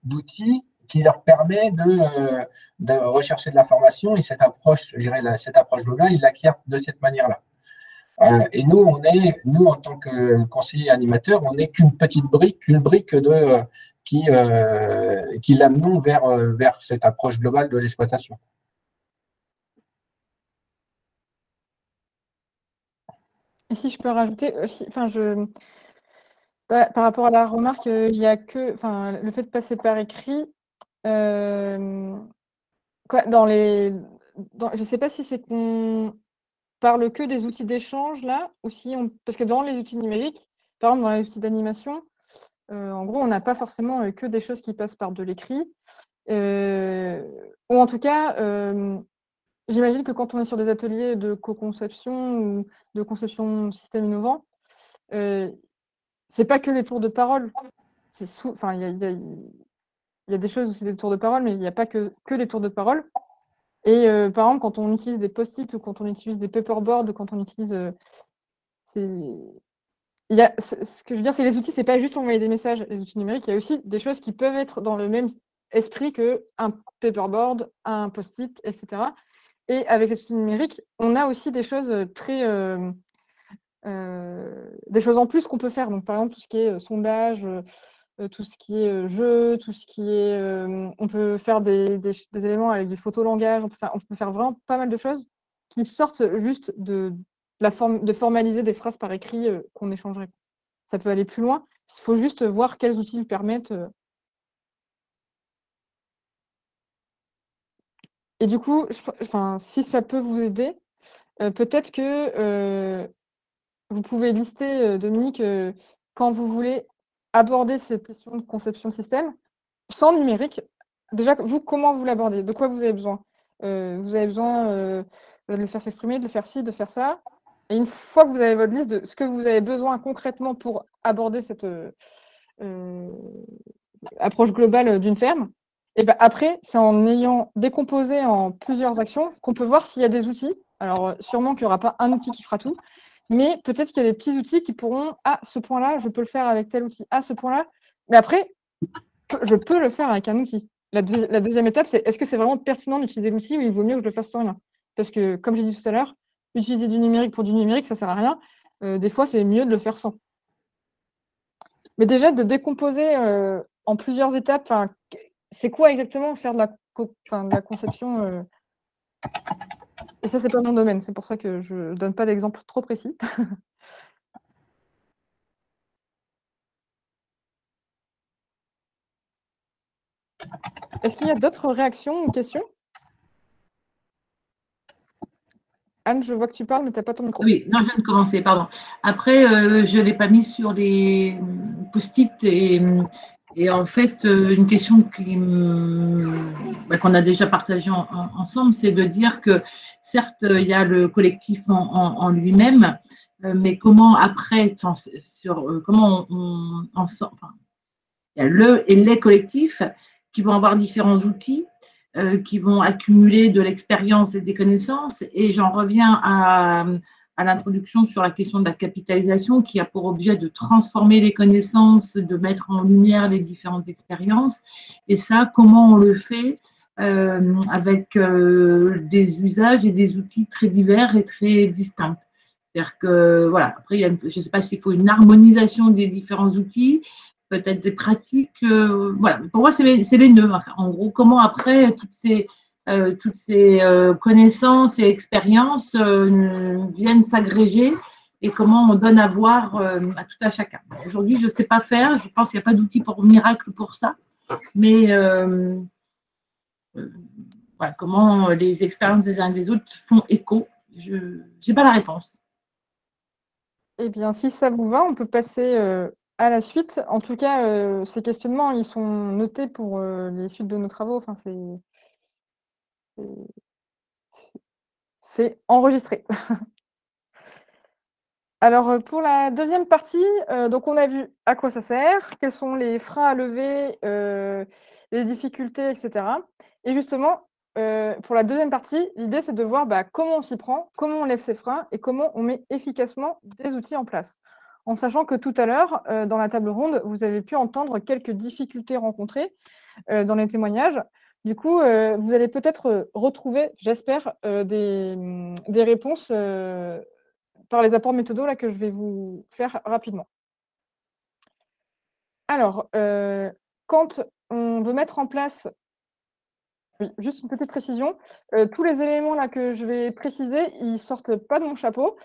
[SPEAKER 2] d'outils qui leur permet de rechercher de l'information et cette approche, je dirais, cette approche globale, ils l'acquièrent de cette manière-là. Et nous, en tant que conseiller animateur, on n'est qu'une petite brique, qui l'amenons vers cette approche globale de l'exploitation.
[SPEAKER 1] Et si je peux rajouter aussi, par rapport à la remarque, il y a que, le fait de passer par écrit, je ne sais pas si c'est qu'on parle que des outils d'échange là, ou si parce que dans les outils numériques, par exemple dans les outils d'animation, En gros, on n'a pas forcément que des choses qui passent par de l'écrit. Ou en tout cas, j'imagine que quand on est sur des ateliers de co-conception ou de conception système innovant, c'est pas que les tours de parole. Enfin, il y a des choses où c'est des tours de parole, mais il n'y a pas que les tours de parole. Et par exemple, quand on utilise des post-it ou quand on utilise des paperboards ou quand on utilise... ce que je veux dire, c'est les outils, c'est pas juste envoyer des messages, les outils numériques, il y a aussi des choses qui peuvent être dans le même esprit qu'un paperboard, un post-it, etc. Et avec les outils numériques, on a aussi des choses des choses en plus qu'on peut faire. Donc, par exemple, tout ce qui est sondage, tout ce qui est jeu, tout ce qui est... on peut faire des éléments avec du photolangage, on peut faire vraiment pas mal de choses qui sortent juste de formaliser des phrases par écrit qu'on échangerait. Ça peut aller plus loin. Il faut juste voir quels outils nous permettent. Et du coup, si ça peut vous aider, peut-être que vous pouvez lister, Dominique, quand vous voulez aborder cette question de conception de système, sans numérique. Déjà, vous, comment vous l'abordez? De quoi vous avez besoin? Vous avez besoin de le faire s'exprimer, de le faire ci, de faire ça. Et une fois que vous avez votre liste de ce que vous avez besoin concrètement pour aborder cette approche globale d'une ferme, et ben après, c'est en ayant décomposé en plusieurs actions qu'on peut voir s'il y a des outils. Alors, sûrement qu'il n'y aura pas un outil qui fera tout, mais peut-être qu'il y a des petits outils qui pourront, à ce point-là, je peux le faire avec tel outil, à ce point-là. Mais après, je peux le faire avec un outil. La deuxième étape, c'est est-ce que c'est vraiment pertinent d'utiliser l'outil ou il vaut mieux que je le fasse sans rien? Parce que, comme j'ai dit tout à l'heure, utiliser du numérique pour du numérique, ça ne sert à rien. Des fois, c'est mieux de le faire sans. Mais déjà, de décomposer en plusieurs étapes, c'est quoi exactement faire de la conception Et ça, c'est pas mon domaine. C'est pour ça que je ne donne pas d'exemple trop précis. Est-ce qu'il y a d'autres réactions ou questions? Anne, je vois que tu parles, mais tu n'as pas ton micro.
[SPEAKER 6] Oui, non, je viens de commencer, pardon. Après, je ne l'ai pas mis sur les post-it et en fait, une question qu'on a déjà partagée ensemble, c'est de dire que certes, il y a le collectif en lui-même, mais comment après, comment on sort, enfin, il y a le et les collectifs qui vont avoir différents outils, qui vont accumuler de l'expérience et des connaissances. Et j'en reviens à l'introduction sur la question de la capitalisation qui a pour objet de transformer les connaissances, de mettre en lumière les différentes expériences. Et ça, comment on le fait avec des usages et des outils très divers et très distincts. C'est-à-dire que, voilà, après, je ne sais pas s'il faut une harmonisation des différents outils, peut-être des pratiques. Voilà, pour moi, c'est les nœuds. Enfin, en gros, comment après, toutes ces connaissances et expériences viennent s'agréger et comment on donne à voir à tout à chacun. Aujourd'hui, je ne sais pas faire. Je pense qu'il n'y a pas d'outil miracle pour ça. Mais voilà, comment les expériences des uns et des autres font écho, je n'ai pas la réponse.
[SPEAKER 1] Eh bien, si ça vous va, on peut passer à la suite. En tout cas, ces questionnements, ils sont notés pour les suites de nos travaux. Enfin, c'est enregistré. Alors, pour la deuxième partie, donc on a vu à quoi ça sert, quels sont les freins à lever, les difficultés, etc. Et justement, pour la deuxième partie, l'idée, c'est de voir comment on s'y prend, comment on lève ces freins et comment on met efficacement des outils en place. En sachant que tout à l'heure, dans la table ronde, vous avez pu entendre quelques difficultés rencontrées dans les témoignages. Du coup, vous allez peut-être retrouver, j'espère, des réponses par les apports méthodaux là, que je vais vous faire rapidement. Alors, quand on veut mettre en place, oui, juste une petite précision, tous les éléments là que je vais préciser, ils ne sortent pas de mon chapeau.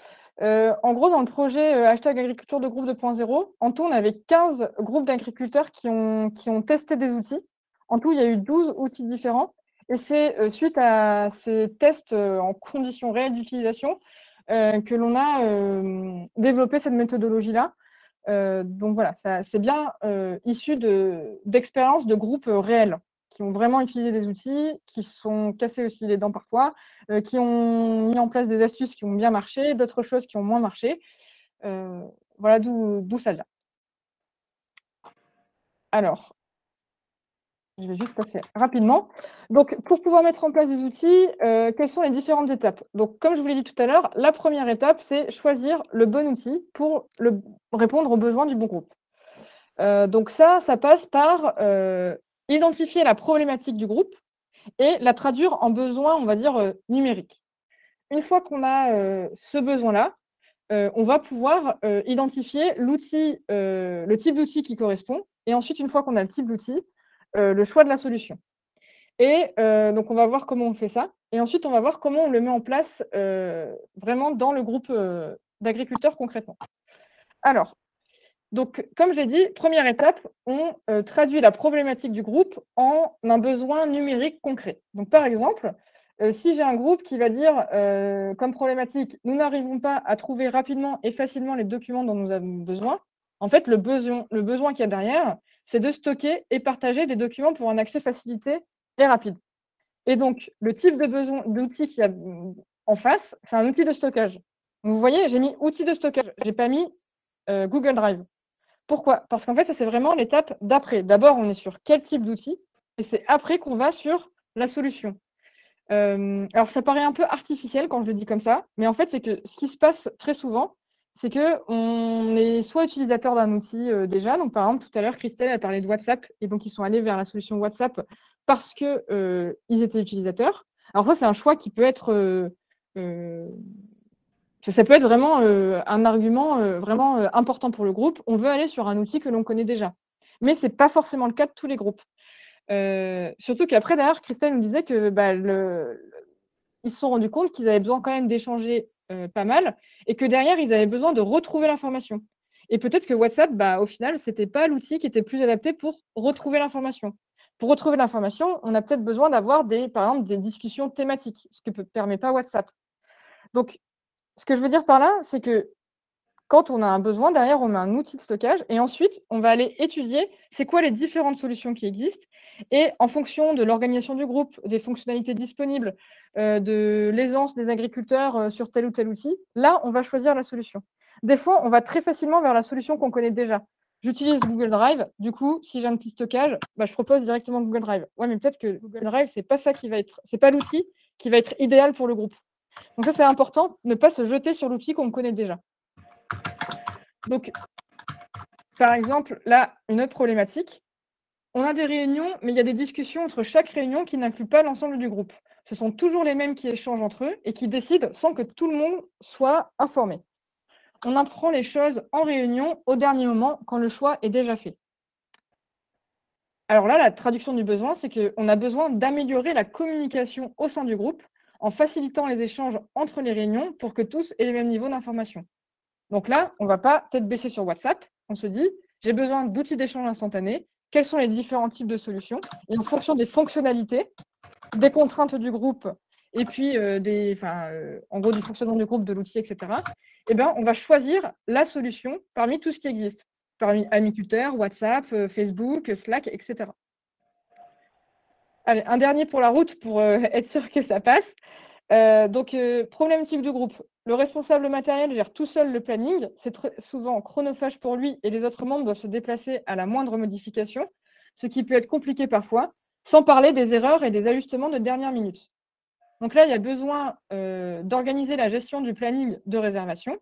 [SPEAKER 1] En gros, dans le projet #agriculture de groupe 2.0, en tout, on avait 15 groupes d'agriculteurs qui ont testé des outils. En tout, il y a eu 12 outils différents. Et c'est suite à ces tests en conditions réelles d'utilisation que l'on a développé cette méthodologie-là. Donc voilà, c'est bien issu d'expériences de groupes réels, qui ont vraiment utilisé des outils, qui se sont cassés aussi les dents parfois, qui ont mis en place des astuces qui ont bien marché, d'autres choses qui ont moins marché. Voilà d'où ça vient. Alors, je vais juste passer rapidement. Donc, pour pouvoir mettre en place des outils, quelles sont les différentes étapes? Donc, comme je vous l'ai dit tout à l'heure, la première étape, c'est choisir le bon outil pour répondre aux besoins du bon groupe. Donc ça passe par identifier la problématique du groupe et la traduire en besoin, on va dire, numérique. Une fois qu'on a ce besoin-là, on va pouvoir identifier l'outil, le type d'outil qui correspond, et ensuite, une fois qu'on a le type d'outil, le choix de la solution. Et donc, on va voir comment on fait ça. Et ensuite, on va voir comment on le met en place vraiment dans le groupe d'agriculteurs concrètement. Alors, donc, comme je l'ai dit, première étape, on traduit la problématique du groupe en un besoin numérique concret. Donc, par exemple, si j'ai un groupe qui va dire comme problématique, nous n'arrivons pas à trouver rapidement et facilement les documents dont nous avons besoin, en fait, le besoin qu'il y a derrière, c'est de stocker et partager des documents pour un accès facilité et rapide. Et donc, le type de besoin d'outil qu'il y a en face, c'est un outil de stockage. Donc, vous voyez, j'ai mis outil de stockage, je n'ai pas mis Google Drive. Pourquoi? Parce qu'en fait, ça, c'est vraiment l'étape d'après. D'abord, on est sur quel type d'outil, et c'est après qu'on va sur la solution. Alors, ça paraît un peu artificiel quand je le dis comme ça, mais en fait, c'est que ce qui se passe très souvent, c'est qu'on est soit utilisateur d'un outil déjà. Donc, par exemple, tout à l'heure, Christelle a parlé de WhatsApp, et donc ils sont allés vers la solution WhatsApp parce qu'ils étaient utilisateurs. Alors ça, c'est un choix qui peut être... ça peut être vraiment un argument vraiment important pour le groupe. On veut aller sur un outil que l'on connaît déjà. Mais ce n'est pas forcément le cas de tous les groupes. Surtout qu'après, d'ailleurs, Christelle nous disait que ils se sont rendus compte qu'ils avaient besoin quand même d'échanger pas mal et que derrière, ils avaient besoin de retrouver l'information. Et peut-être que WhatsApp, au final, ce n'était pas l'outil qui était plus adapté pour retrouver l'information. Pour retrouver l'information, on a peut-être besoin d'avoir, par exemple, des discussions thématiques, ce que ne permet pas WhatsApp. Donc, ce que je veux dire par là, c'est que quand on a un besoin, derrière, on met un outil de stockage et ensuite, on va aller étudier c'est quoi les différentes solutions qui existent et en fonction de l'organisation du groupe, des fonctionnalités disponibles, de l'aisance des agriculteurs sur tel ou tel outil, là, on va choisir la solution. Des fois, on va très facilement vers la solution qu'on connaît déjà. J'utilise Google Drive, du coup, si j'ai un petit stockage, je propose directement Google Drive. Ouais, mais peut-être que Google Drive, c'est pas ça qui va être, c'est pas l'outil qui va être idéal pour le groupe. Donc ça, c'est important, ne pas se jeter sur l'outil qu'on connaît déjà. Donc, par exemple, là, une autre problématique, on a des réunions, mais il y a des discussions entre chaque réunion qui n'incluent pas l'ensemble du groupe. Ce sont toujours les mêmes qui échangent entre eux et qui décident sans que tout le monde soit informé. On apprend les choses en réunion au dernier moment quand le choix est déjà fait. Alors là, la traduction du besoin, c'est qu'on a besoin d'améliorer la communication au sein du groupe en facilitant les échanges entre les réunions pour que tous aient les mêmes niveaux d'information. Donc là, on ne va pas peut-être baisser sur WhatsApp. On se dit, j'ai besoin d'outils d'échange instantané. Quels sont les différents types de solutions? Et en fonction des fonctionnalités, des contraintes du groupe, et puis en gros du fonctionnement du groupe, de l'outil, etc., on va choisir la solution parmi tout ce qui existe. Parmi Amiculteur, WhatsApp, Facebook, Slack, etc. Allez, un dernier pour la route pour être sûr que ça passe. Problématique de groupe. Le responsable matériel gère tout seul le planning. C'est très souvent chronophage pour lui et les autres membres doivent se déplacer à la moindre modification, ce qui peut être compliqué parfois, sans parler des erreurs et des ajustements de dernière minute. Donc là, il y a besoin d'organiser la gestion du planning de réservation.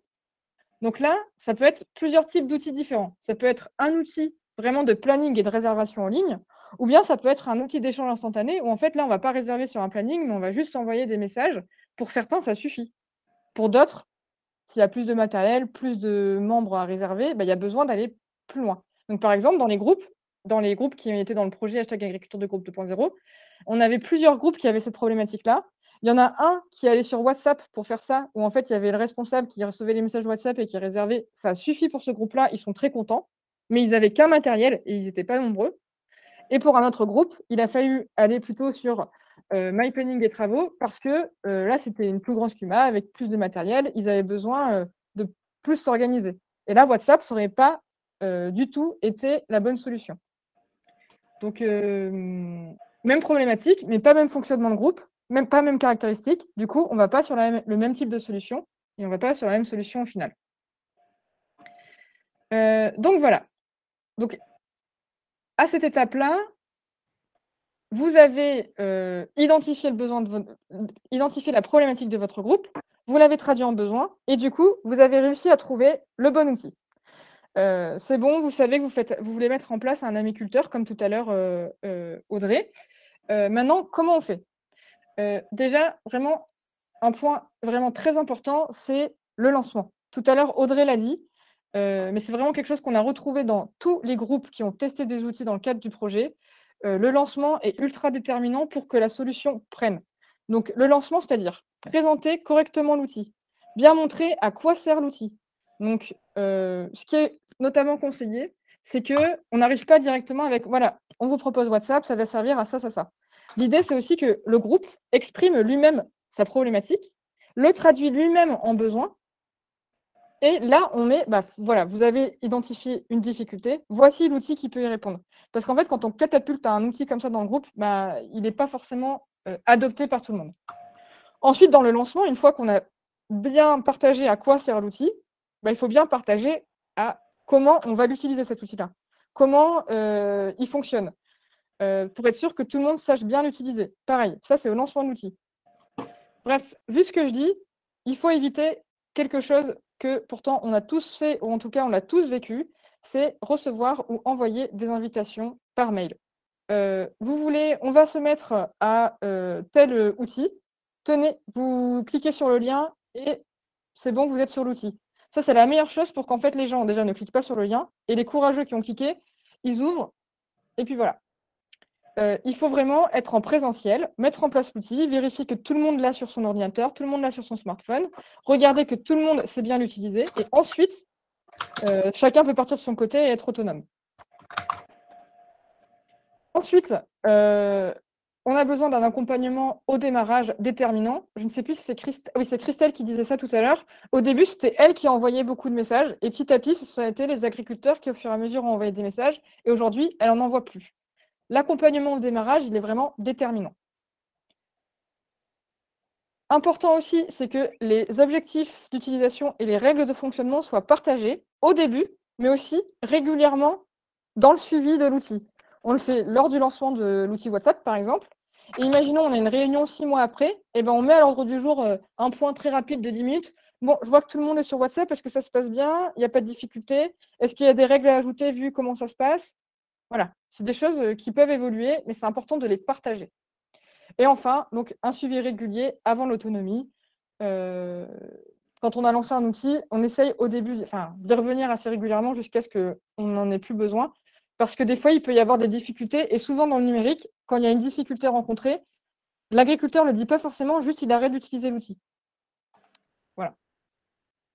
[SPEAKER 1] Donc là, ça peut être plusieurs types d'outils différents. Ça peut être un outil vraiment de planning et de réservation en ligne, ou bien ça peut être un outil d'échange instantané où en fait, là, on ne va pas réserver sur un planning, mais on va juste s'envoyer des messages. Pour certains, ça suffit. Pour d'autres, s'il y a plus de matériel, plus de membres à réserver, il y a besoin d'aller plus loin. Donc, par exemple, dans les groupes qui étaient dans le projet #agriculture de groupe 2.0, on avait plusieurs groupes qui avaient cette problématique-là. Il y en a un qui allait sur WhatsApp pour faire ça, où en fait, il y avait le responsable qui recevait les messages WhatsApp et qui réservait. Ça suffit pour ce groupe-là, ils sont très contents, mais ils n'avaient qu'un matériel et ils n'étaient pas nombreux. Et pour un autre groupe, il a fallu aller plutôt sur My Planning et Travaux parce que là, c'était une plus grande schema avec plus de matériel. Ils avaient besoin de plus s'organiser. Et là, WhatsApp ne saurait pas du tout été la bonne solution. Donc, même problématique, mais pas même fonctionnement de groupe, même pas même caractéristique. Du coup, on ne va pas sur le même type de solution et on ne va pas sur la même solution au final. Donc, voilà. Donc, à cette étape-là, vous avez identifié le besoin identifié la problématique de votre groupe, vous l'avez traduit en besoin, et du coup, vous avez réussi à trouver le bon outil. C'est bon, vous savez que vous voulez mettre en place un amiculteur, comme tout à l'heure, Audrey. Maintenant, comment on fait? Déjà, vraiment, un point vraiment très important, c'est le lancement. Tout à l'heure, Audrey l'a dit, mais c'est vraiment quelque chose qu'on a retrouvé dans tous les groupes qui ont testé des outils dans le cadre du projet. Le lancement est ultra déterminant pour que la solution prenne. Donc, le lancement, c'est-à-dire présenter correctement l'outil, bien montrer à quoi sert l'outil. Donc, ce qui est notamment conseillé, c'est qu'on n'arrive pas directement avec, voilà, on vous propose WhatsApp, ça va servir à ça, ça, ça. L'idée, c'est aussi que le groupe exprime lui-même sa problématique, le traduit lui-même en besoin, et là, on met, voilà, vous avez identifié une difficulté, voici l'outil qui peut y répondre. Parce qu'en fait, quand on catapulte un outil comme ça dans le groupe, il n'est pas forcément adopté par tout le monde. Ensuite, dans le lancement, une fois qu'on a bien partagé à quoi sert l'outil, il faut bien partager à comment on va l'utiliser, cet outil-là. Comment il fonctionne. Pour être sûr que tout le monde sache bien l'utiliser. Pareil, ça, c'est au lancement de l'outil. Bref, vu ce que je dis, il faut éviter quelque chose que pourtant on a tous fait, ou en tout cas on l'a tous vécu, c'est recevoir ou envoyer des invitations par mail. Vous voulez, on va se mettre à tel outil, tenez, vous cliquez sur le lien et c'est bon, vous êtes sur l'outil. Ça, c'est la meilleure chose pour qu'en fait les gens déjà ne cliquent pas sur le lien et les courageux qui ont cliqué, ils ouvrent et puis voilà. Il faut vraiment être en présentiel, mettre en place l'outil, vérifier que tout le monde l'a sur son ordinateur, tout le monde l'a sur son smartphone, regarder que tout le monde sait bien l'utiliser, et ensuite, chacun peut partir de son côté et être autonome. Ensuite, on a besoin d'un accompagnement au démarrage déterminant. Je ne sais plus si c'est Christelle, oui, c'est Christelle qui disait ça tout à l'heure. Au début, c'était elle qui envoyait beaucoup de messages, et petit à petit, ce sont été les agriculteurs qui, au fur et à mesure, ont envoyé des messages, et aujourd'hui, elle n'en envoie plus. L'accompagnement au démarrage, il est vraiment déterminant. Important aussi, c'est que les objectifs d'utilisation et les règles de fonctionnement soient partagés au début, mais aussi régulièrement dans le suivi de l'outil. On le fait lors du lancement de l'outil WhatsApp, par exemple. Et imaginons, on a une réunion 6 mois après, et on met à l'ordre du jour un point très rapide de 10 minutes. Bon, je vois que tout le monde est sur WhatsApp, est-ce que ça se passe bien? Il n'y a pas de difficulté? Est-ce qu'il y a des règles à ajouter vu comment ça se passe? Voilà, c'est des choses qui peuvent évoluer, mais c'est important de les partager. Et enfin, donc, un suivi régulier avant l'autonomie. Quand on a lancé un outil, on essaye au début d'y revenir assez régulièrement jusqu'à ce qu'on n'en ait plus besoin. Parce que des fois, il peut y avoir des difficultés. Et souvent, dans le numérique, quand il y a une difficulté rencontrée, l'agriculteur ne le dit pas forcément, juste il arrête d'utiliser l'outil. Voilà.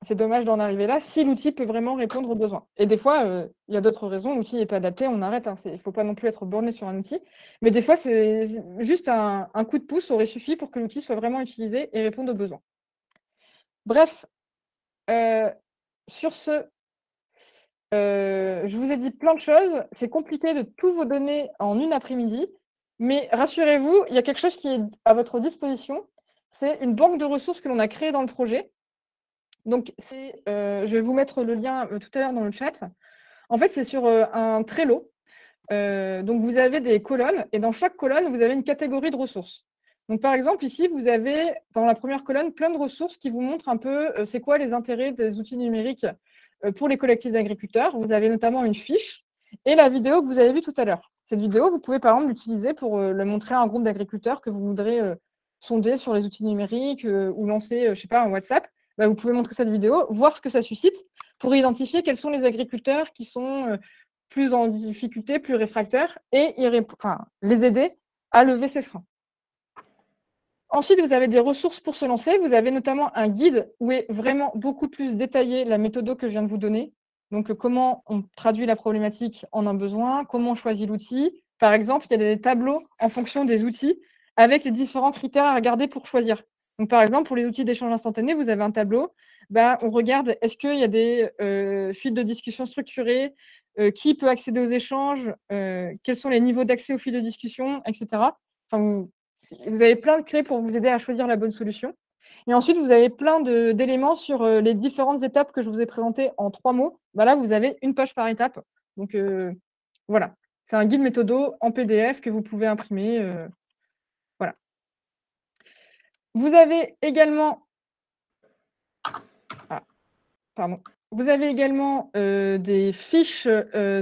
[SPEAKER 1] C'est dommage d'en arriver là si l'outil peut vraiment répondre aux besoins. Et des fois, il y a d'autres raisons, l'outil n'est pas adapté, on arrête. Il ne faut pas non plus être borné sur un outil. Mais des fois, c'est juste un coup de pouce aurait suffi pour que l'outil soit vraiment utilisé et réponde aux besoins. Bref, sur ce, je vous ai dit plein de choses. C'est compliqué de tout vous donner en une après-midi. Mais rassurez-vous, il y a quelque chose qui est à votre disposition. C'est une banque de ressources que l'on a créée dans le projet. Donc, je vais vous mettre le lien tout à l'heure dans le chat. En fait, c'est sur un Trello. Donc, vous avez des colonnes et dans chaque colonne, vous avez une catégorie de ressources. Donc, par exemple, ici, vous avez dans la première colonne plein de ressources qui vous montrent un peu c'est quoi les intérêts des outils numériques pour les collectifs d'agriculteurs. Vous avez notamment une fiche et la vidéo que vous avez vue tout à l'heure. Cette vidéo, vous pouvez par exemple l'utiliser pour le montrer à un groupe d'agriculteurs que vous voudrez sonder sur les outils numériques ou lancer, je ne sais pas, un WhatsApp. Vous pouvez montrer cette vidéo, voir ce que ça suscite pour identifier quels sont les agriculteurs qui sont plus en difficulté, plus réfractaires et les aider à lever ces freins. Ensuite, vous avez des ressources pour se lancer. Vous avez notamment un guide où est vraiment beaucoup plus détaillé la méthode que je viens de vous donner. Donc, comment on traduit la problématique en un besoin, comment on choisit l'outil. Par exemple, il y a des tableaux en fonction des outils avec les différents critères à regarder pour choisir. Donc, par exemple, pour les outils d'échange instantané, vous avez un tableau. On regarde, est-ce qu'il y a des fuites de discussion structurées? qui peut accéder aux échanges, quels sont les niveaux d'accès au fil de discussion, etc. Enfin, vous avez plein de clés pour vous aider à choisir la bonne solution. Et ensuite, vous avez plein d'éléments sur les différentes étapes que je vous ai présentées en 3 mots. Bah là, vous avez une page par étape. Donc, voilà. C'est un guide méthodo en PDF que vous pouvez imprimer. Voilà. Vous avez également... Ah, pardon. Vous avez également des fiches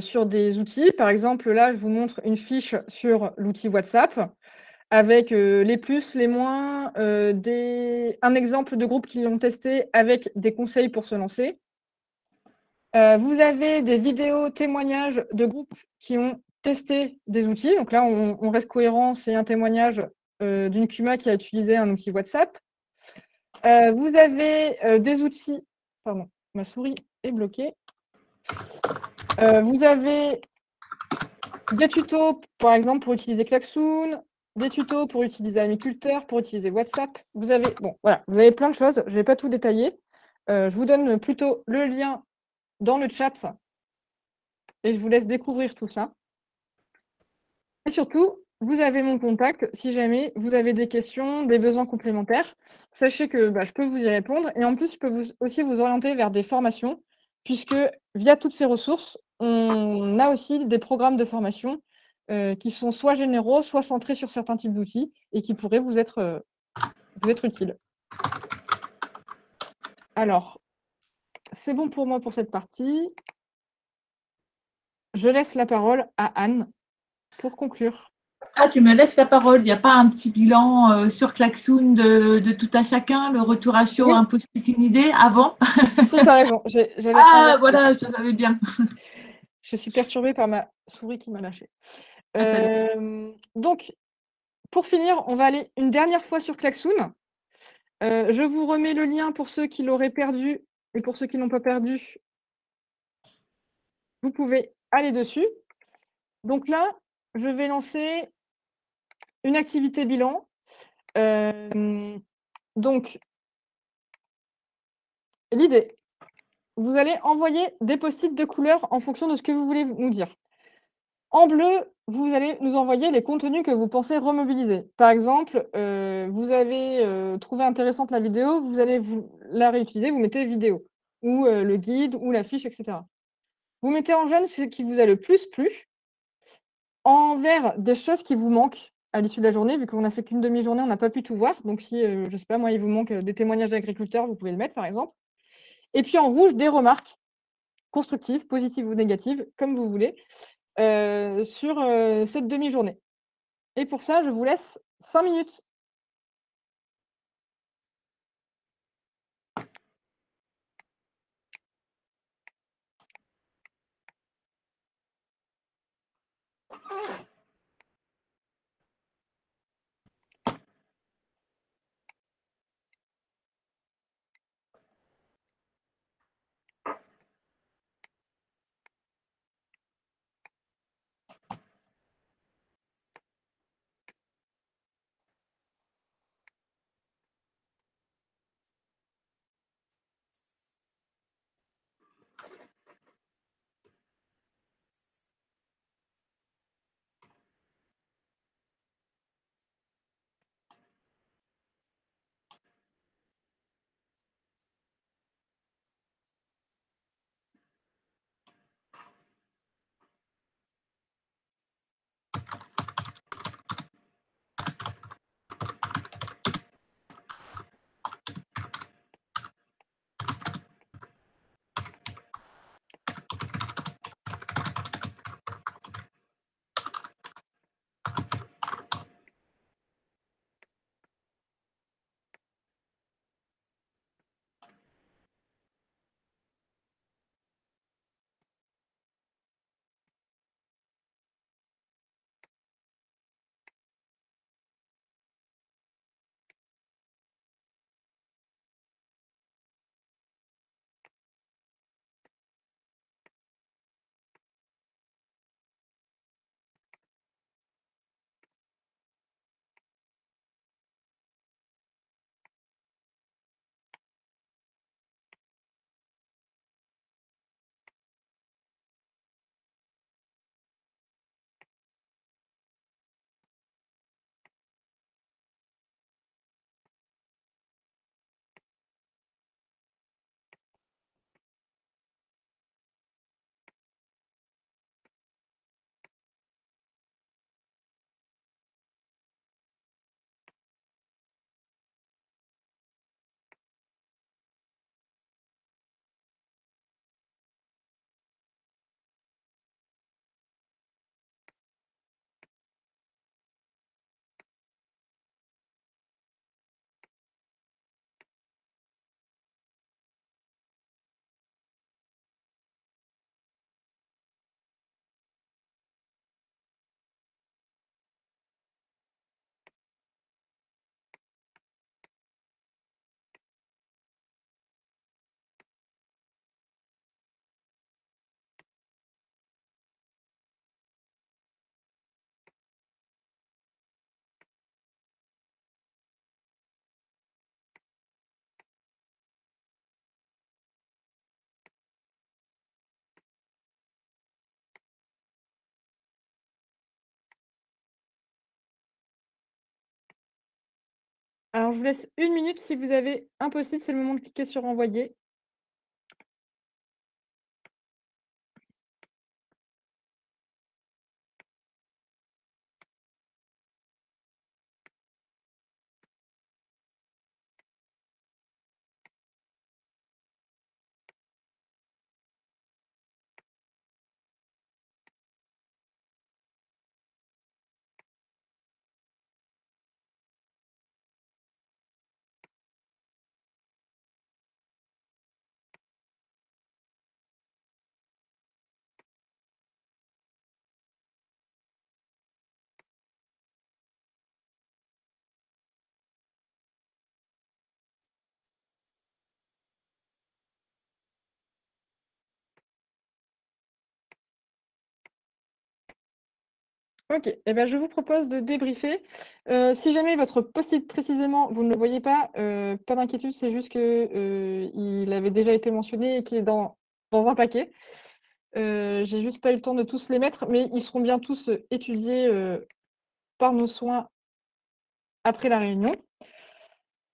[SPEAKER 1] sur des outils. Par exemple, là, je vous montre une fiche sur l'outil WhatsApp avec les plus, les moins, un exemple de groupe qui l'ont testé avec des conseils pour se lancer. Vous avez des vidéos témoignages de groupes qui ont testé des outils. Donc là, on reste cohérent, c'est un témoignage d'une CUMA qui a utilisé un outil WhatsApp. Vous avez des outils... Pardon, ma souris est bloquée. Vous avez des tutos, par exemple, pour utiliser Klaxoon, des tutos pour utiliser Amiculteur, pour utiliser WhatsApp. Vous avez, bon, voilà, vous avez plein de choses. Je ne vais pas tout détailler. Je vous donne plutôt le lien dans le chat et je vous laisse découvrir tout ça. Et surtout, vous avez mon contact si jamais vous avez des questions, des besoins complémentaires. Sachez que je peux vous y répondre et en plus, je peux aussi vous orienter vers des formations puisque via toutes ces ressources, on a aussi des programmes de formation qui sont soit généraux, soit centrés sur certains types d'outils et qui pourraient vous être utiles. Alors, c'est bon pour moi pour cette partie. Je laisse la parole à Anne pour conclure.
[SPEAKER 6] Ah, tu me laisses la parole. Il n'y a pas un petit bilan sur Klaxoon de tout à chacun, le retour à chaud,
[SPEAKER 1] Oui.
[SPEAKER 6] un peu c'est une idée avant?
[SPEAKER 1] Si, tu as raison.
[SPEAKER 6] Ah, voilà, je savais bien.
[SPEAKER 1] Je suis perturbée par ma souris qui m'a lâché. Donc, pour finir, on va aller une dernière fois sur Klaxoon. Je vous remets le lien pour ceux qui l'auraient perdu et pour ceux qui n'ont pas perdu. Vous pouvez aller dessus. Donc là, je vais lancer une activité bilan. Donc, l'idée, vous allez envoyer des post-it de couleur en fonction de ce que vous voulez nous dire. En bleu, vous allez nous envoyer les contenus que vous pensez remobiliser. Par exemple, vous avez trouvé intéressante la vidéo, vous allez la réutiliser, vous mettez vidéo, ou le guide, ou la fiche, etc. Vous mettez en jaune ce qui vous a le plus plu, en vert des choses qui vous manquent à l'issue de la journée, vu qu'on n'a fait qu'une demi-journée, on n'a pas pu tout voir. Donc si, je ne sais pas, moi, il vous manque des témoignages d'agriculteurs, vous pouvez le mettre, par exemple. Et puis en rouge, des remarques constructives, positives ou négatives, comme vous voulez, sur cette demi-journée. Et pour ça, je vous laisse 5 minutes. Alors, je vous laisse 1 minute si vous avez un post-it, c'est le moment de cliquer sur envoyer. OK, et ben, je vous propose de débriefer. Si jamais votre post-it précisément, vous ne le voyez pas d'inquiétude, c'est juste que, il avait déjà été mentionné et qu'il est dans un paquet. J'ai juste pas eu le temps de tous les mettre, mais ils seront bien tous, étudiés, par nos soins après la réunion.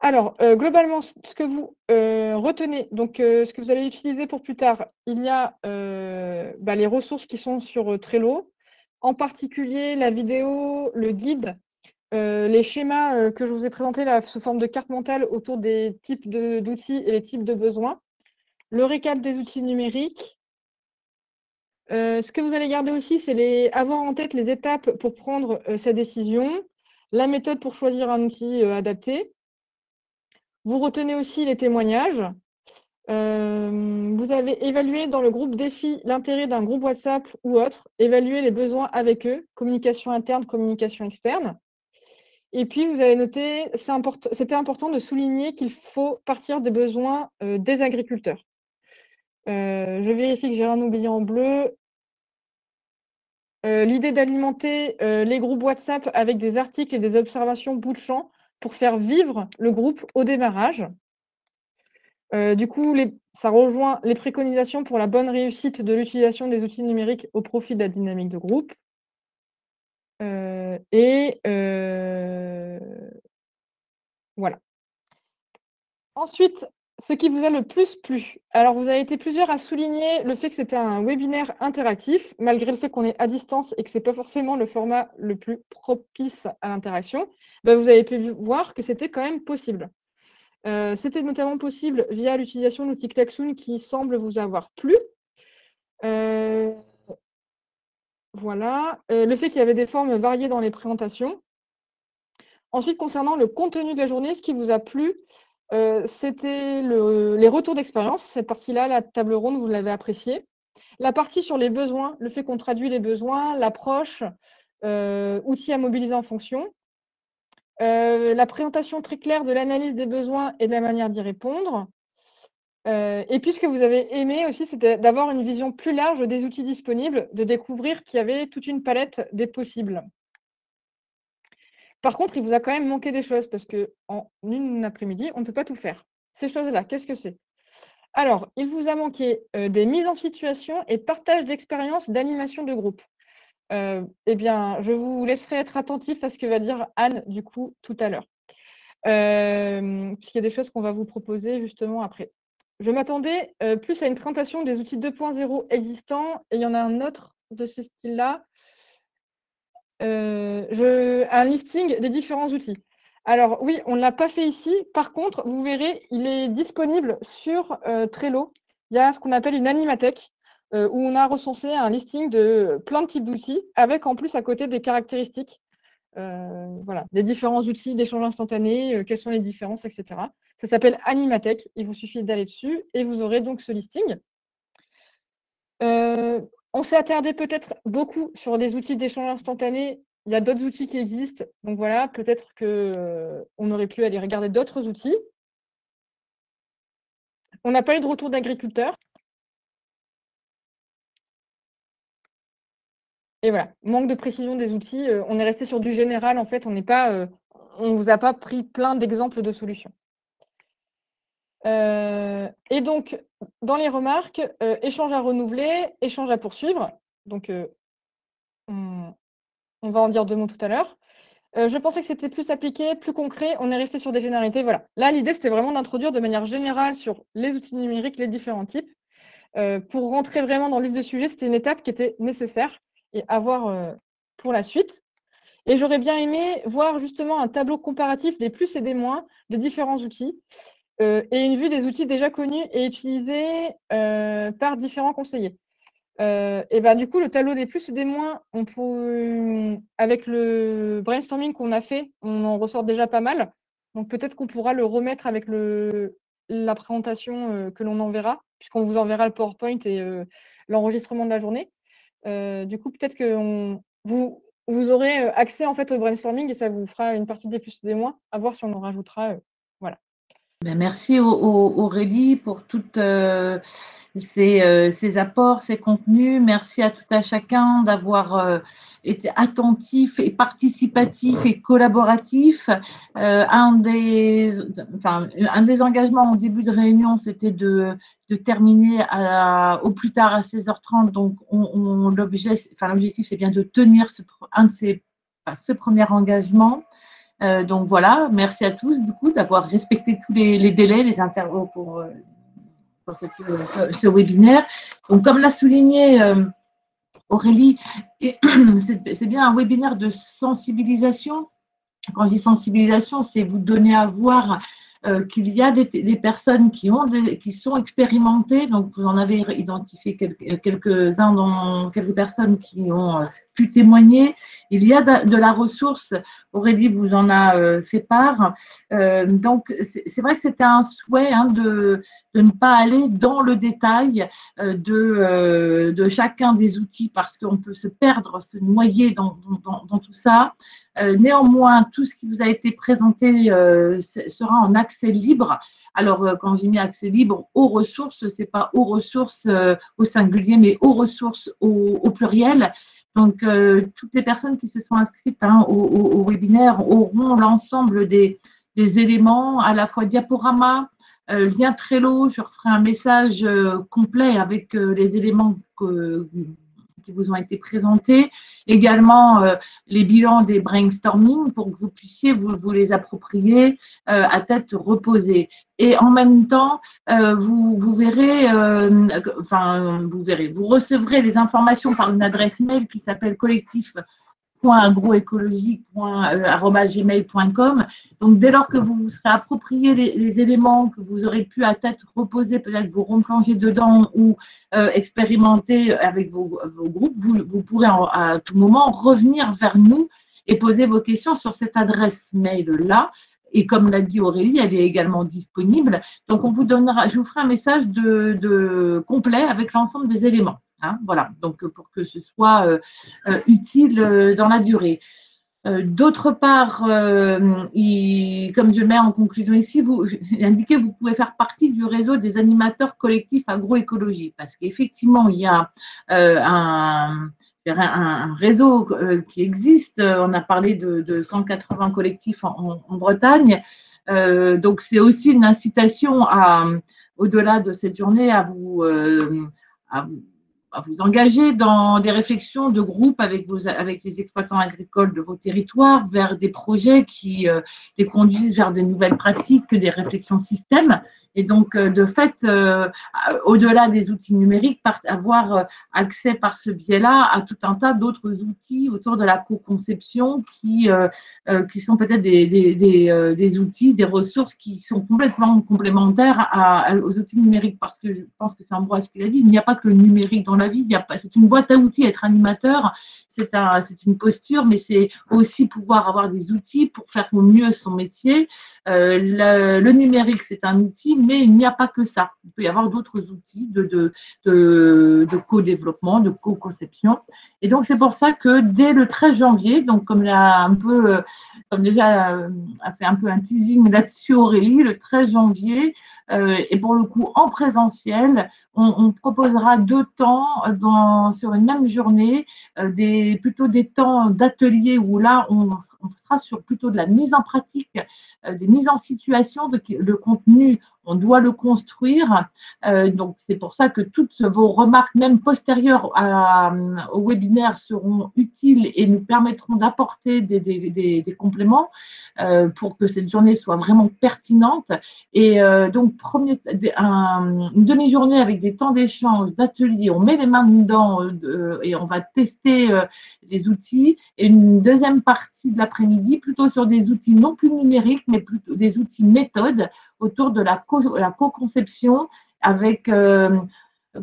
[SPEAKER 1] Alors, globalement, ce que vous, retenez, donc, ce que vous allez utiliser pour plus tard, il y a, les ressources qui sont sur, Trello, en particulier la vidéo, le guide, les schémas, que je vous ai présentés là sous forme de carte mentale autour des types d'outils et les types de besoins, le récap des outils numériques. Ce que vous allez garder aussi, c'est avoir en tête les étapes pour prendre, sa décision, la méthode pour choisir un outil, adapté. Vous retenez aussi les témoignages. Vous avez évalué dans le groupe défi l'intérêt d'un groupe WhatsApp ou autre, évaluer les besoins avec eux, communication interne, communication externe. Et puis, vous avez noté, c'était important de souligner qu'il faut partir des besoins des agriculteurs. Je vérifie que j'ai rien oublié en bleu. L'idée d'alimenter les groupes WhatsApp avec des articles et des observations bout de champ pour faire vivre le groupe au démarrage. Du coup, ça rejoint les préconisations pour la bonne réussite de l'utilisation des outils numériques au profit de la dynamique de groupe. Voilà. Ensuite, ce qui vous a le plus plu. Alors, vous avez été plusieurs à souligner le fait que c'était un webinaire interactif, malgré le fait qu'on est à distance et que ce n'est pas forcément le format le plus propice à l'interaction. Vous avez pu voir que c'était quand même possible. C'était notamment possible via l'utilisation de l'outil Klaxoon qui semble vous avoir plu. Voilà. Le fait qu'il y avait des formes variées dans les présentations. Ensuite, concernant le contenu de la journée, ce qui vous a plu, c'était les retours d'expérience. Cette partie-là, la table ronde, vous l'avez appréciée. La partie sur les besoins, le fait qu'on traduit les besoins, l'approche, outils à mobiliser en fonction. La présentation très claire de l'analyse des besoins et de la manière d'y répondre. Et puis, ce que vous avez aimé aussi, c'était d'avoir une vision plus large des outils disponibles, de découvrir qu'il y avait toute une palette des possibles. Par contre, il vous a quand même manqué des choses parce qu'en une après-midi, on ne peut pas tout faire. Ces choses-là, qu'est-ce que c'est? Alors, il vous a manqué des mises en situation et partage d'expériences d'animation de groupe. Eh bien, je vous laisserai être attentif à ce que va dire Anne, du coup, tout à l'heure. Puisqu'il y a des choses qu'on va vous proposer justement après. Je m'attendais plus à une présentation des outils 2.0 existants, et il y en a un autre de ce style-là. Un listing des différents outils. Alors oui, on ne l'a pas fait ici. Par contre, vous verrez, il est disponible sur Trello. Il y a ce qu'on appelle une animathèque, où on a recensé un listing de plein de types d'outils, avec en plus à côté des caractéristiques. Voilà, des différents outils d'échange instantané, quelles sont les différences, etc. Ça s'appelle Animathèque. Il vous suffit d'aller dessus et vous aurez donc ce listing. On s'est attardé peut-être beaucoup sur des outils d'échange instantané. Il y a d'autres outils qui existent. Donc voilà, peut-être qu'on aurait pu aller regarder d'autres outils. On n'a pas eu de retour d'agriculteurs. Et voilà, manque de précision des outils. On est resté sur du général, en fait. On ne vous a pas pris plein d'exemples de solutions. Et donc, dans les remarques, échange à renouveler, échange à poursuivre. Donc, on va en dire 2 mots tout à l'heure. Je pensais que c'était plus appliqué, plus concret. On est resté sur des généralités. Voilà. Là, l'idée, c'était vraiment d'introduire de manière générale sur les outils numériques, les différents types. Pour rentrer vraiment dans le vif du sujet, c'était une étape qui était nécessaire et à voir pour la suite. Et j'aurais bien aimé voir justement un tableau comparatif des plus et des moins des différents outils et une vue des outils déjà connus et utilisés par différents conseillers. Et ben, du coup, le tableau des plus et des moins, avec le brainstorming qu'on a fait, on en ressort déjà pas mal. Donc peut-être qu'on pourra le remettre avec la présentation que l'on enverra, puisqu'on vous enverra le PowerPoint et l'enregistrement de la journée. Du coup, peut-être que vous aurez accès en fait au brainstorming et ça vous fera une partie des plus et des moins, à voir si on en rajoutera. Voilà.
[SPEAKER 6] Ben, merci Aurélie pour toutes ces apports, ces contenus. Merci à tout à chacun d'avoir été attentif et participatif et collaboratif. Un des engagements en début de réunion, c'était de terminer au plus tard à 16h30. Donc, l'objectif, c'est bien de tenir ce premier engagement. Donc voilà, merci à tous du coup d'avoir respecté tous les délais, les interviews pour ce webinaire. Donc comme l'a souligné Aurélie, c'est bien un webinaire de sensibilisation. Quand je dis sensibilisation, c'est vous donner à voir qu'il y a des personnes qui sont expérimentées. Donc, vous en avez identifié quelques-uns, quelques personnes qui ont pu témoigner. Il y a de la ressource. Aurélie vous en a fait part. Donc, c'est vrai que c'était un souhait de ne pas aller dans le détail de chacun des outils parce qu'on peut se perdre, se noyer dans tout ça. Néanmoins, tout ce qui vous a été présenté sera en accès libre. Alors, quand j'ai mis accès libre aux ressources, ce n'est pas aux ressources au singulier, mais aux ressources au pluriel. Donc, toutes les personnes qui se sont inscrites au webinaire auront l'ensemble des éléments, à la fois diaporama, lien Trello. Je referai un message complet avec les éléments qui vous ont été présentés, également les bilans des brainstorming pour que vous puissiez vous les approprier à tête reposée. Et en même temps, vous recevrez les informations par une adresse mail qui s'appelle collectif.agroécologie@gmail.com. Donc, dès lors que vous vous serez approprié les éléments que vous aurez pu à tête reposée, peut-être vous replonger dedans ou expérimenter avec vos groupes, vous pourrez à tout moment revenir vers nous et poser vos questions sur cette adresse mail-là. Et comme l'a dit Aurélie, elle est également disponible. Donc, je vous ferai un message complet avec l'ensemble des éléments. Voilà, donc pour que ce soit utile dans la durée. D'autre part, comme je le mets en conclusion ici, j'ai indiqué que vous pouvez faire partie du réseau des animateurs collectifs agroécologie, parce qu'effectivement, il y a un réseau qui existe. On a parlé de 180 collectifs en Bretagne. Donc, c'est aussi une incitation au-delà de cette journée à vous engager dans des réflexions de groupe avec les exploitants agricoles de vos territoires vers des projets qui les conduisent vers des nouvelles pratiques, des réflexions systèmes. Et donc, de fait, au-delà des outils numériques, avoir accès par ce biais-là à tout un tas d'autres outils autour de la co-conception qui sont peut-être des outils, des ressources qui sont complètement complémentaires aux outils numériques. Parce que je pense que c'est Ambroise qui l'a dit, il n'y a pas que le numérique dans la vie, c'est une boîte à outils, être animateur, c'est une posture, mais c'est aussi pouvoir avoir des outils pour faire au mieux son métier. Le numérique, c'est un outil, mais il n'y a pas que ça. Il peut y avoir d'autres outils de co-développement, de co-conception. Et donc, c'est pour ça que dès le 13 janvier, donc comme déjà a fait un peu un teasing là-dessus Aurélie, le 13 janvier, et pour le coup en présentiel, on proposera 2 temps sur une même journée, plutôt des temps d'atelier où là, on sera sur plutôt de la mise en pratique, des mises en situation de contenu on doit le construire. Donc, c'est pour ça que toutes vos remarques, même postérieures au webinaire, seront utiles et nous permettront d'apporter des compléments pour que cette journée soit vraiment pertinente. Et donc, une demi-journée avec des temps d'échange, d'ateliers, on met les mains dedans et on va tester les outils. Et une deuxième partie de l'après-midi, plutôt sur des outils non plus numériques, mais plutôt des outils méthodes autour de la co-conception avec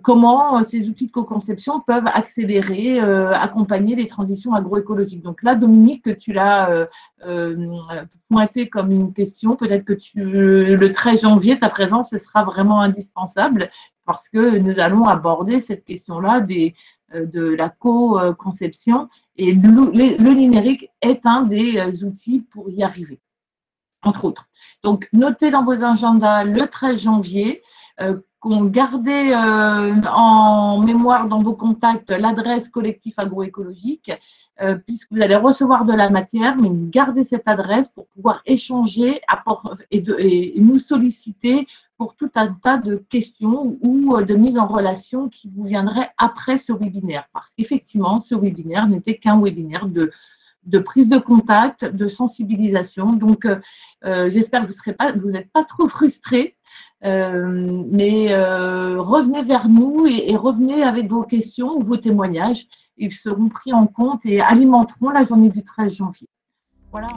[SPEAKER 6] comment ces outils de co-conception peuvent accélérer, accompagner les transitions agroécologiques. Donc là, Dominique, que tu l'as pointé comme une question, peut-être que le 13 janvier, ta présence, ce sera vraiment indispensable parce que nous allons aborder cette question-là de la co-conception et le numérique est un des outils pour y arriver, entre autres. Donc, notez dans vos agendas le 13 janvier, gardez en mémoire dans vos contacts l'adresse collectif agroécologique, puisque vous allez recevoir de la matière, mais gardez cette adresse pour pouvoir échanger et nous solliciter pour tout un tas de questions ou de mise en relation qui vous viendraient après ce webinaire. Parce qu'effectivement, ce webinaire n'était qu'un webinaire de prise de contact, de sensibilisation. Donc, j'espère que vous n'êtes pas trop frustrés, mais revenez vers nous et revenez avec vos questions ou vos témoignages. Ils seront pris en compte et alimenteront la journée du 13 janvier. Voilà.